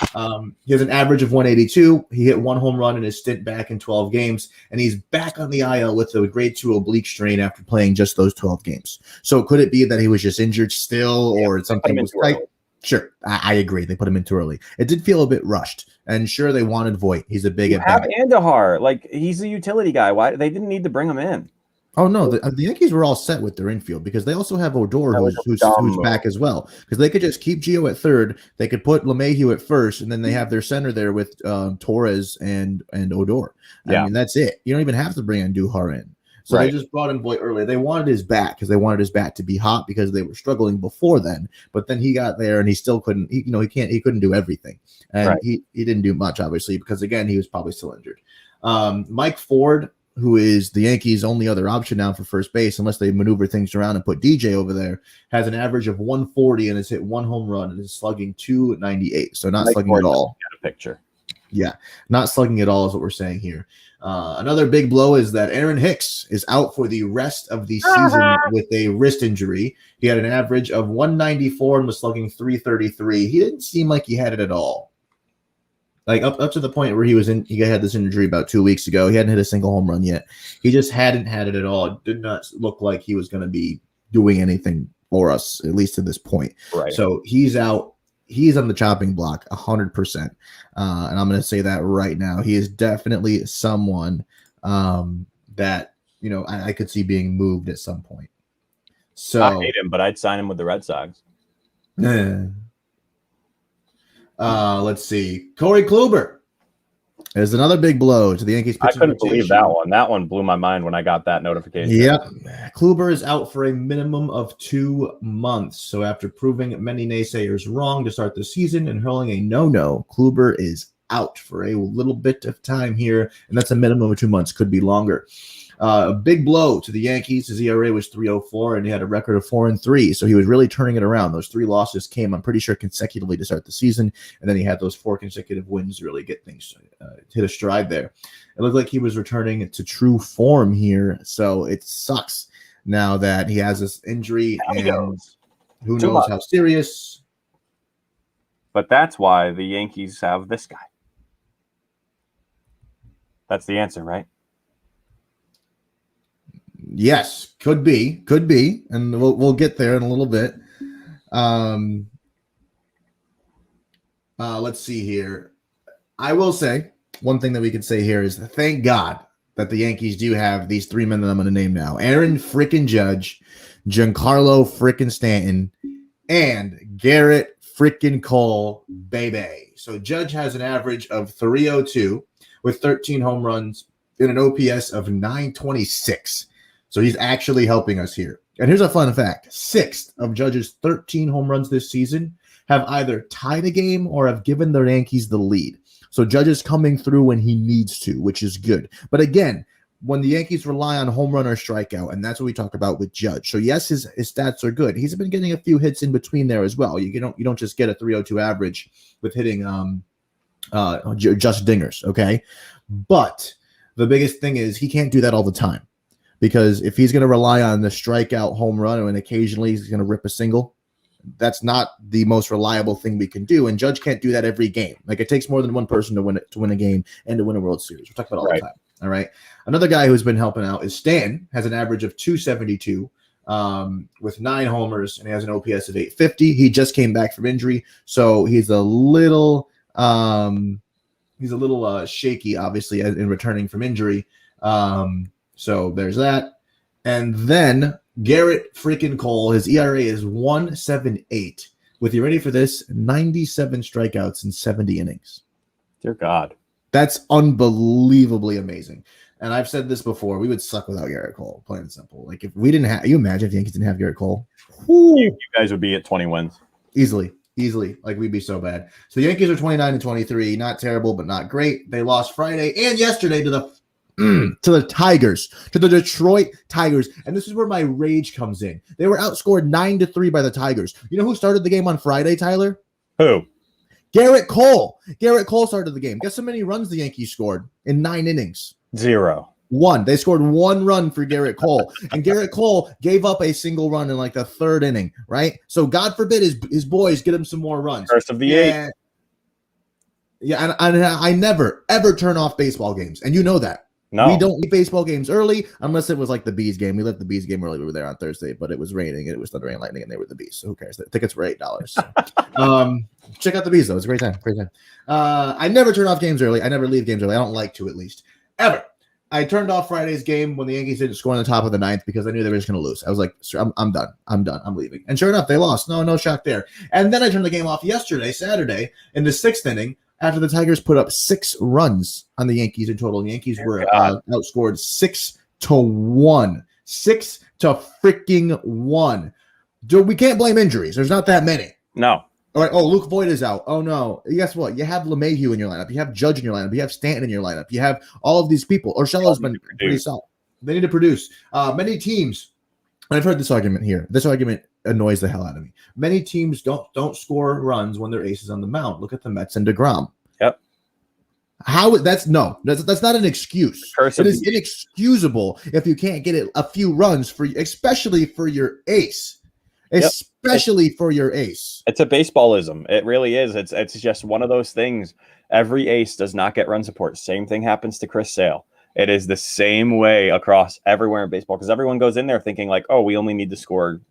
He has an average of 182. He hit 1 home run in his stint back in 12 games, and he's back on the IL with a grade 2 oblique strain after playing just those 12 games. So could it be that he was just injured still, or something was tight? Sure, I agree. They put him in too early. It did feel a bit rushed, and sure, they wanted Voit. He's a big at-bat. Andahar, like, he's a utility guy. Why they didn't need to bring him in? Oh, no, the Yankees were all set with their infield because they also have Odor, who's back as well. Because they could just keep Gio at third. They could put LeMahieu at first, and then they have their center there with Torres and Odor. I mean, that's it. You don't even have to bring Andujar in. So They just brought in Voit early. They wanted his bat because they wanted his bat to be hot because they were struggling before then. But then he got there and he still couldn't. He couldn't do everything, and he didn't do much obviously because again he was probably still injured. Mike Ford, who is the Yankees' only other option now for first base, unless they maneuver things around and put DJ over there, has an average of 140 and has hit 1 home run and is slugging 298. So not slugging at all. Got a picture. Yeah, not slugging at all is what we're saying here. Another big blow is that Aaron Hicks is out for the rest of the season with a wrist injury. He had an average of 194 and was slugging 333. He didn't seem like he had it at all. Like up to the point where he had this injury about 2 weeks ago. He hadn't hit a single home run yet. He just hadn't had it at all. It did not look like he was going to be doing anything for us, at least to this point. Right. So he's out. He's on the chopping block 100%. And I'm going to say that right now. He is definitely someone that, I could see being moved at some point. So I hate him, but I'd sign him with the Red Sox. Let's see. Corey Kluber is another big blow to the Yankees. I couldn't believe that one. That one blew my mind when I got that notification. Yep. Kluber is out for a minimum of 2 months. So after proving many naysayers wrong to start the season and hurling a no-no, Kluber is out for a little bit of time here, and that's a minimum of 2 months. Could be longer. A big blow to the Yankees. His ERA was 3.04, and he had a record of 4-3. So he was really turning it around. Those 3 losses came, I'm pretty sure, consecutively to start the season, and then he had those 4 consecutive wins to really get things hit a stride there. It looked like he was returning to true form here, so it sucks now that he has this injury, and who knows how serious. But that's why the Yankees have this guy. That's the answer, right? Yes, could be, and we'll get there in a little bit. Let's see here. I will say one thing that we could say here is thank God that the Yankees do have these three men that I'm going to name now: Aaron frickin' Judge, Giancarlo frickin' Stanton, and Garrett frickin' Cole, baby. So Judge has an average of 302 with 13 home runs and an OPS of 926. So he's actually helping us here. And here's a fun fact: 6 of Judge's 13 home runs this season have either tied a game or have given the Yankees the lead. So Judge is coming through when he needs to, which is good. But again, when the Yankees rely on home run or strikeout, and that's what we talk about with Judge. So yes, his stats are good. He's been getting a few hits in between there as well. You don't just get a 302 average with hitting just dingers, okay? But the biggest thing is he can't do that all the time, because if he's going to rely on the strikeout home run and occasionally he's going to rip a single, that's not the most reliable thing we can do. And Judge can't do that every game. Like, it takes more than one person to win a game and to win a World Series. We're talking about all the time. All right. Another guy who's been helping out is Stan. Has an average of 272 with 9 homers, and he has an OPS of 850. He just came back from injury, so he's a little shaky, obviously, in returning from injury. So there's that. And then Garrett freaking Cole, his ERA is 1.78 with, you ready for this, 97 strikeouts in 70 innings. Dear God. That's unbelievably amazing. And I've said this before, we would suck without Garrett Cole, plain and simple. Like, if we didn't have, you imagine if the Yankees didn't have Garrett Cole? You guys would be at 20 wins. Easily. Like, we'd be so bad. So the Yankees are 29-23, not terrible, but not great. They lost Friday and yesterday to the Tigers, to the Detroit Tigers. And this is where my rage comes in. They were outscored 9-3 by the Tigers. You know who started the game on Friday, Tyler? Who? Garrett Cole. Garrett Cole started the game. Guess how many runs the Yankees scored in 9 innings? 0. 1. They scored 1 run for Garrett Cole. And Garrett Cole gave up a single run in like the 3rd inning, right? So God forbid his boys get him some more runs. Curse of the 8. Yeah, and I never, ever turn off baseball games. And you know that. No. We don't leave baseball games early unless it was like the Bees game. We left the Bees game early. We were there on Thursday, but it was raining and it was thunder and lightning, and they were the Bees. So who cares? The tickets were $8. So. Check out the Bees, though. It's a great time. I never turn off games early. I never leave games early. I don't like to, at least. Ever. I turned off Friday's game when the Yankees didn't score on the top of the 9th because I knew they were just going to lose. I was like, I'm done. I'm leaving. And sure enough, they lost. No shock there. And then I turned the game off yesterday, Saturday, in the 6th inning, after the Tigers put up 6 runs on the Yankees in total. The Yankees were outscored 6-1. 6-1. Dude, we can't blame injuries. There's not that many. No. All right. Oh, Luke Voigt is out. Oh, no. Guess what? You have LeMahieu in your lineup. You have Judge in your lineup. You have Stanton in your lineup. You have all of these people. Urshela's been pretty solid. They need to produce. Many teams, and I've heard this argument here. This argument annoys the hell out of me. Many teams don't score runs when their ace is on the mound. Look at the Mets and DeGrom. Yep. That's not an excuse. It is inexcusable if you can't get a few runs especially for your ace. Especially for your ace. It's a baseballism. It really is. It's just one of those things. Every ace does not get run support. Same thing happens to Chris Sale. It is the same way across everywhere in baseball, because everyone goes in there thinking like, oh, we only need to score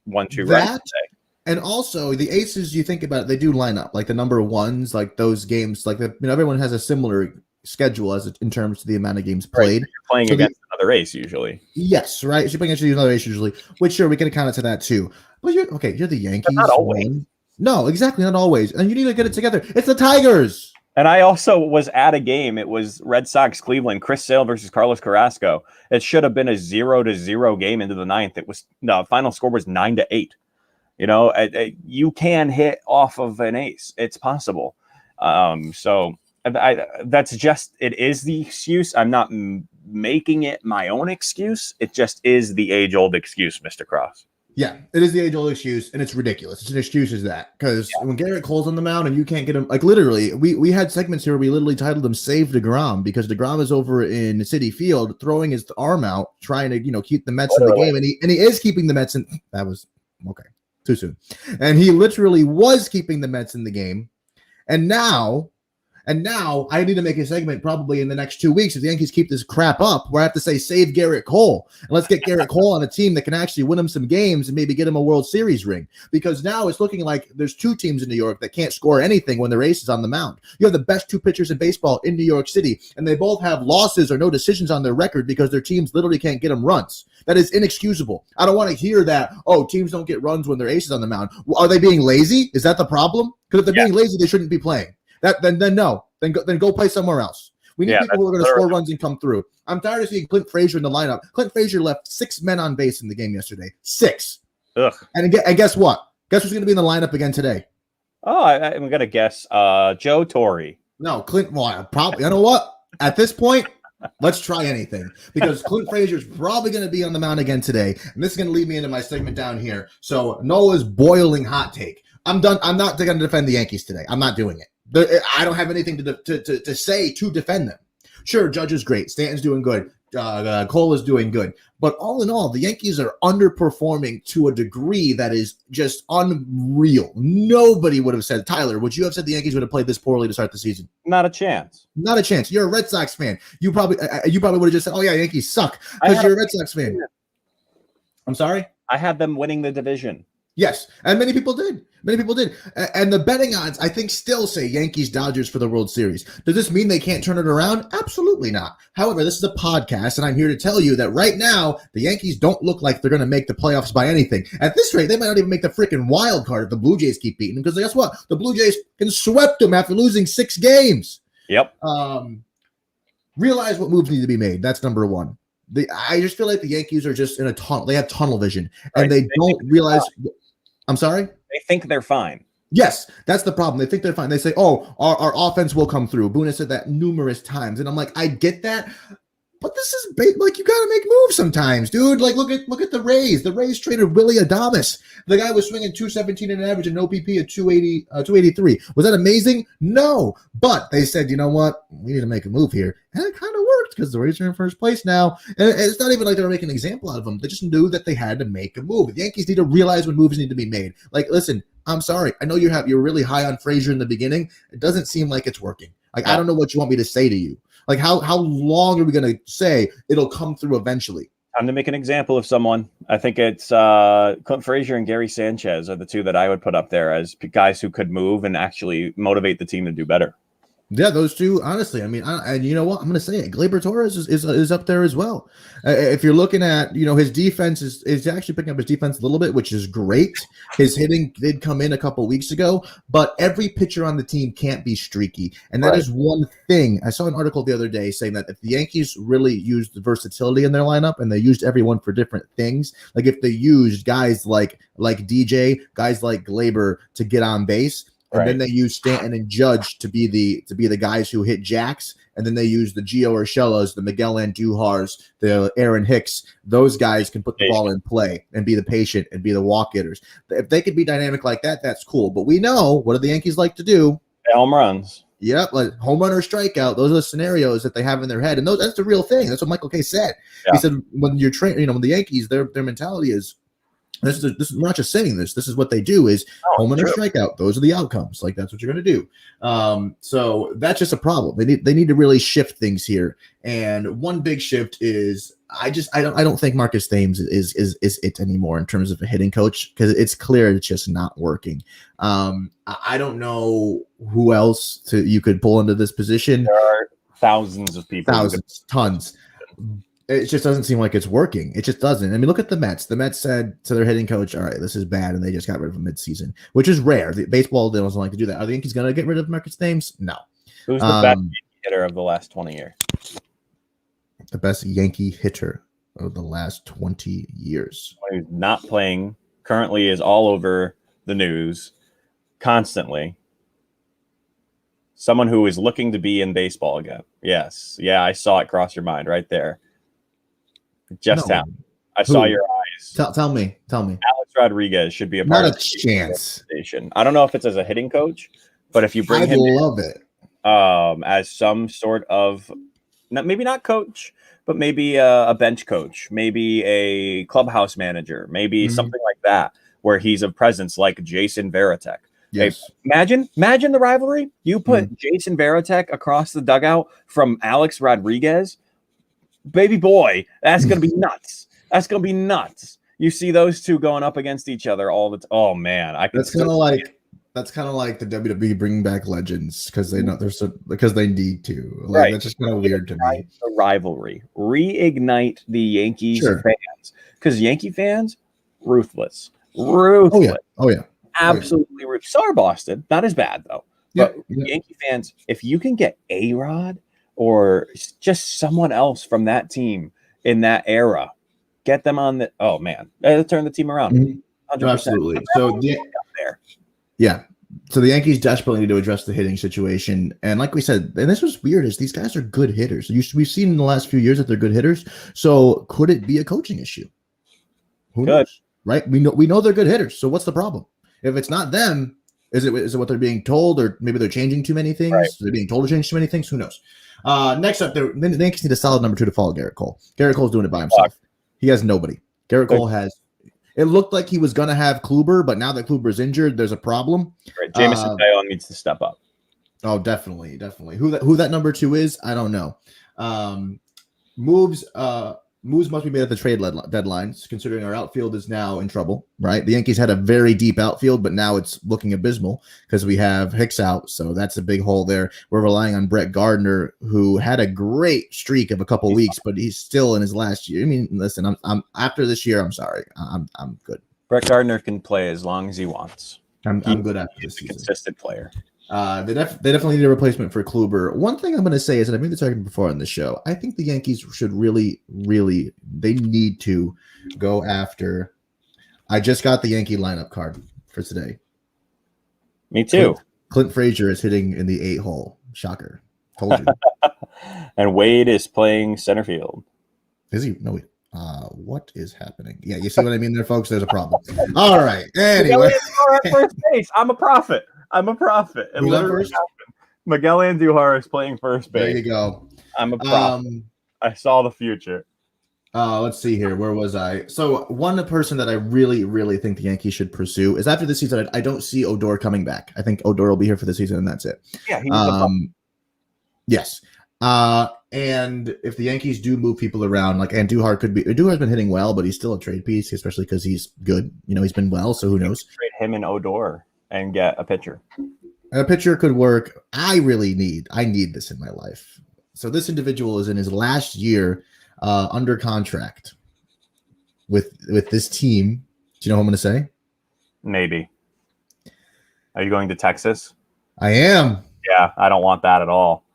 1-2 runs today. And also the aces, you think about it, they do line up like the number ones, like those games, like everyone has a similar schedule in terms of the amount of games played. Right, you're playing against another ace usually. Yes, right. So you're playing against another ace usually, which sure we can account to that too. But you're the Yankees. But not always. No, exactly, not always. And you need to get it together. It's the Tigers. And I also was at a game. It was Red Sox Cleveland, Chris Sale versus Carlos Carrasco. It should have been a 0-0 game into the 9th. The final score was 9-8. You know, you can hit off of an ace. It's possible. So that's just, it is the excuse. I'm not making it my own excuse. It just is the age-old excuse, Mr. Cross. Yeah, it is the age-old excuse, and it's ridiculous. It's an excuse is that, because when Garrett Cole's on the mound and you can't get him, like literally, we had segments here where we literally titled them "Save DeGrom" because DeGrom is over in Citi Field throwing his arm out, trying to keep the Mets in the game, and he is keeping the Mets in. That was okay, too soon, and he literally was keeping the Mets in the game, and now And now I need to make a segment probably in the next 2 weeks if the Yankees keep this crap up, where I have to say save Garrett Cole and let's get Garrett Cole on a team that can actually win him some games and maybe get him a World Series ring. Because now it's looking like there's 2 teams in New York that can't score anything when their ace is on the mound. You have the best 2 pitchers in baseball in New York City, and they both have losses or no decisions on their record because their teams literally can't get them runs. That is inexcusable. I don't want to hear that, oh, teams don't get runs when their ace is on the mound. Are they being lazy? Is that the problem? Because if they're being lazy, they shouldn't be playing. Then no. Then go play somewhere else. We need people who are going to score runs and come through. I'm tired of seeing Clint Frazier in the lineup. Clint Frazier left 6 men on base in the game yesterday. 6. Ugh. And guess what? Guess who's going to be in the lineup again today? Oh, I'm going to guess Joe Torre. No, Clint. Well, probably. You know what? At this point, let's try anything because Clint Frazier's probably going to be on the mound again today. And this is going to lead me into my segment down here. So Noah's boiling hot take. I'm done. I'm not going to defend the Yankees today. I'm not doing it. I don't have anything to say to defend them. Sure, Judge is great. Stanton's doing good. Cole is doing good. But all in all, the Yankees are underperforming to a degree that is just unreal. Nobody would have said, Tyler, would you have said the Yankees would have played this poorly to start the season? Not a chance. Not a chance. You're a Red Sox fan. You probably would have just said, oh, yeah, Yankees suck because you're a Red Sox fan. I'm sorry? I had them winning the division. Yes, and many people did. And the betting odds, I think, still say Yankees-Dodgers for the World Series. Does this mean they can't turn it around? Absolutely not. However, this is a podcast, and I'm here to tell you that right now, the Yankees don't look like they're going to make the playoffs by anything. At this rate, they might not even make the freaking wild card if the Blue Jays keep beating them, because guess what? The Blue Jays can swept them after losing 6 games. Yep. Realize what moves need to be made. That's number one. I just feel like the Yankees are just in a tunnel. They have tunnel vision, and they don't realize – I'm sorry? They think they're fine. Yes, that's the problem. They think they're fine. They say, oh, our offense will come through. Boone has said that numerous times. And I'm like, I get that. But this is like, you got to make moves sometimes, dude. Like, look at the Rays. The Rays traded Willie Adames. The guy was swinging 217 in an average and an OPP of 283. Was that amazing? No. But they said, you know what? We need to make a move here. And it kind of worked because the Rays are in first place now. And it's not even like they were making an example out of them. They just knew that they had to make a move. The Yankees need to realize when moves need to be made. Like, listen, I'm sorry. I know you're really high on Frazier in the beginning. It doesn't seem like it's working. Like, I don't know what you want me to say to you. Like, how long are we going to say it'll come through eventually? Time to make an example of someone. I think it's Clint Frazier and Gary Sanchez are the 2 that I would put up there as guys who could move and actually motivate the team to do better. Yeah, those 2, honestly. I mean, and you know what? I'm going to say it. Gleyber Torres is up there as well. If you're looking at, his defense is actually picking up his defense a little bit, which is great. His hitting did come in a couple weeks ago, but every pitcher on the team can't be streaky. And that is one thing. I saw an article the other day saying that if the Yankees really used the versatility in their lineup and they used everyone for different things, like if they used guys like DJ, guys like Gleyber to get on base, and then they use Stanton and Judge to be the guys who hit jacks. And then they use the Gio Urshela's, the Miguel Andújar's, the Aaron Hicks. Those guys can put the ball in play and be the patient and be the walk getters. If they could be dynamic like that, that's cool. But we know, what do the Yankees like to do? Home runs. Yep, like home run or strikeout. Those are the scenarios that they have in their head. And that's the real thing. That's what Michael Kay said. Yeah. He said when you're training, when the Yankees, their mentality is, this is we're not just saying this. This is what they do is home run or strikeout. Those are the outcomes. Like, that's what you're going to do. So that's just a problem. They need to really shift things here. And one big shift is I don't think Marcus Thames is it anymore in terms of a hitting coach, because it's clear it's just not working. I don't know who else you could pull into this position. There are thousands of people. Tons. It just doesn't seem like it's working. It just doesn't. I mean, look at the Mets. The Mets said to their hitting coach, all right, this is bad, and they just got rid of him midseason, which is rare. Baseball doesn't like to do that. Are the Yankees going to get rid of Marcus Thames? No. Who's the best hitter of the last 20 years? The best Yankee hitter of the last 20 years. Who's not playing, currently is all over the news constantly. Someone who is looking to be in baseball again. Yes. Yeah, I saw it cross your mind right there. Just happened. I saw your eyes. Tell me. Alex Rodriguez should be a part of the chance. I don't know if it's as a hitting coach, but if you bring him in, as some sort of, maybe not coach, but maybe a bench coach, maybe a clubhouse manager, maybe something like that, where he's a presence like Jason Varitek. Yes. Hey, imagine the rivalry. You put Jason Varitek across the dugout from Alex Rodriguez. Baby boy, that's going to be nuts. That's going to be nuts. You see those two going up against each other all the time. Oh, man. That's kind of like the WWE bringing back legends because they know because they need to. Like, right. That's just kind of weird to me. The rivalry. Reignite the Yankees fans. Because Yankee fans, ruthless. Ruthless. Oh, yeah. Absolutely ruthless. So are Boston. Not as bad, though. But Yankee fans, if you can get A-Rod or just someone else from that team in that era, get them on the – oh, man. Turn the team around. 100%. Absolutely. So, yeah. So the Yankees desperately need to address the hitting situation. And like we said, and this was weird, is these guys are good hitters. We've seen in the last few years that they're good hitters. So could it be a coaching issue? Who knows? Right? We know they're good hitters. So what's the problem? If it's not them, is it what they're being told, or maybe they're changing too many things? Right. They're being told to change too many things. Who knows? Next up, the Yankees need a solid number 2 to follow Garrett Cole. Garrett Cole's doing it by himself. He has nobody. Garrett Cole has. It looked like he was going to have Kluber, but now that Kluber's injured, there's a problem. Right. Jameson Taillon needs to step up. Oh, definitely. Who that number 2 is, I don't know. Moves must be made at the trade deadlines, considering our outfield is now in trouble, right? The Yankees had a very deep outfield, but now it's looking abysmal because we have Hicks out, so that's a big hole there. We're relying on Brett Gardner, who had a great streak of a couple weeks, but he's still in his last year. I mean, listen, I'm after this year, I'm sorry. I'm good. Brett Gardner can play as long as he wants. I'm good after this season. Consistent player. They definitely need a replacement for Kluber. One thing I'm going to say is, and I've made this argument before on the show, I think the Yankees should really, they need to go after. I just got the Yankee lineup card for today. Me too. Clint Frazier is hitting in the 8 hole. Shocker. Told you. And Wade is playing center field. Is he? No, wait. What is happening? Yeah, you see what I mean there, folks? There's a problem. All right. Anyway. At first base. I'm a prophet. It literally happened. Miguel Andujar is playing first base. There you go. I'm a prophet. I saw the future. Let's see here. Where was I? So one person that I really, really think the Yankees should pursue is after this season. I don't see Odor coming back. I think Odor will be here for the season, and that's it. Yeah. Yes. And if the Yankees do move people around, like Andujar Andujar's been hitting well, but he's still a trade piece, especially because he's good. He's been well, so who knows? Trade him and Odor and get a pitcher. A pitcher could work. I need this in my life. So this individual is in his last year under contract with this team. Do you know what I'm going to say? Maybe. Are you going to Texas? I am. Yeah, I don't want that at all.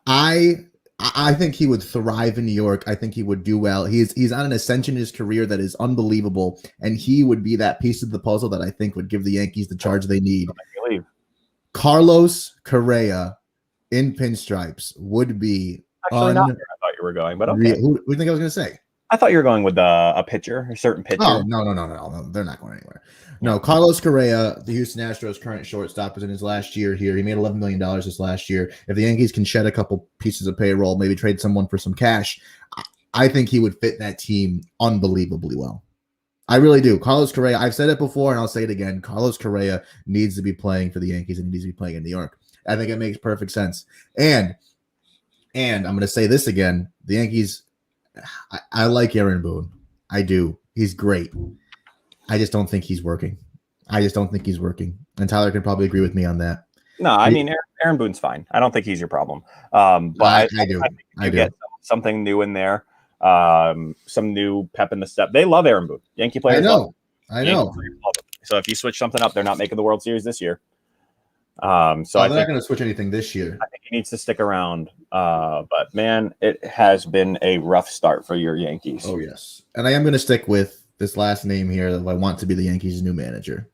I think he would thrive in New York. I think he would do well. He's on an ascension in his career that is unbelievable, and he would be that piece of the puzzle that I think would give the Yankees the charge they need. Carlos Correa in pinstripes would be actually not where I thought you were going, but okay. Who do you think I was going to say? I thought you were going with a pitcher, a certain pitcher. Oh, no. They're not going anywhere. No, Carlos Correa, the Houston Astros' current shortstop, was in his last year here. He made $11 million this last year. If the Yankees can shed a couple pieces of payroll, maybe trade someone for some cash, I think he would fit that team unbelievably well. I really do. Carlos Correa, I've said it before and I'll say it again. Carlos Correa needs to be playing for the Yankees and he needs to be playing in New York. I think it makes perfect sense. And I'm going to say this again. The Yankees, I like Aaron Boone. I do. He's great. I just don't think he's working. And Tyler can probably agree with me on that. No, I mean, Aaron Boone's fine. I don't think he's your problem. But I do. I do. Get something new in there. Some new pep in the step. They love Aaron Boone. Yankee players. I know. So if you switch something up, they're not making the World Series this year. So they're not going to switch anything this year. I think he needs to stick around. But man, it has been a rough start for your Yankees. Oh yes, and I am going to stick with this last name here that I want to be the Yankees' new manager,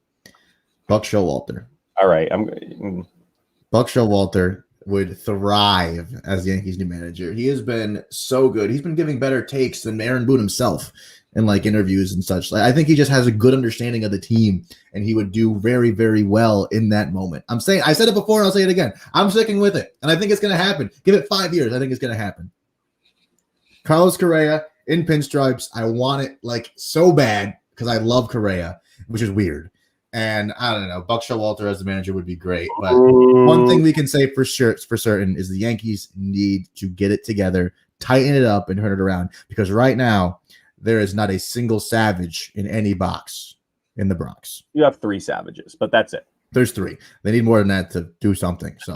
Buck Showalter. All right, Buck Showalter would thrive as the Yankees' new manager. He has been so good. He's been giving better takes than Aaron Boone himself in interviews and such. I think he just has a good understanding of the team, and he would do very, very well in that moment. I said it before, and I'll say it again. I'm sticking with it, and I think it's going to happen. Give it 5 years. I think it's going to happen. Carlos Correa in pinstripes. I want it so bad because I love Correa, which is weird. And I don't know, Buck Showalter as the manager would be great. But one thing we can say for certain is the Yankees need to get it together, tighten it up, and turn it around. Because right now, there is not a single Savage in any box in the Bronx. You have 3 Savages, but that's it. There's 3. They need more than that to do something. So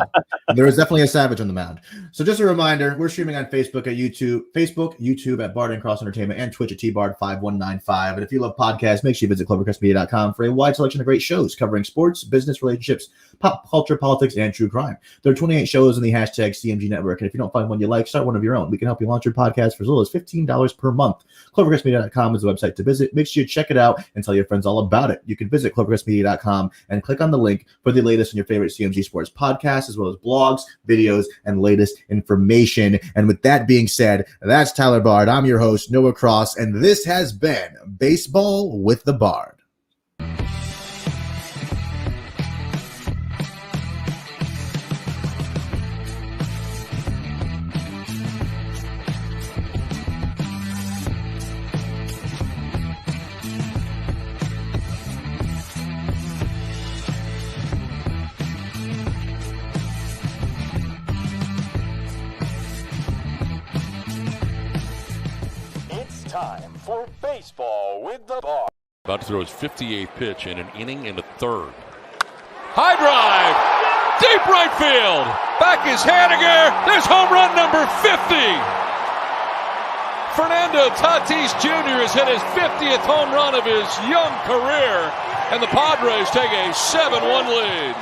there is definitely a Savage on the mound. So just a reminder, we're streaming on Facebook, YouTube at Bard and Cross Entertainment, and Twitch at TBard5195. And if you love podcasts, make sure you visit clovercrestmedia.com for a wide selection of great shows covering sports, business, relationships, pop culture, politics, and true crime. There are 28 shows in the hashtag CMG Network. And if you don't find one you like, start one of your own. We can help you launch your podcast for as little as $15 per month. clovercrestmedia.com is the website to visit. Make sure you check it out and tell your friends all about it. You can visit clovercrestmedia.com and click on the link for the latest on your favorite CMG Sports podcasts, as well as blogs, videos, and latest information. And with that being said, that's Tyler Bard. I'm your host, Noah Cross, and this has been Baseball with the Bard. Time for Baseball with the Bard. About to throw his 58th pitch in an inning and a third. High drive, deep right field. Back is Haniger. There's home run number 50. Fernando Tatis Jr. has hit his 50th home run of his young career, and the Padres take a 7-1 lead.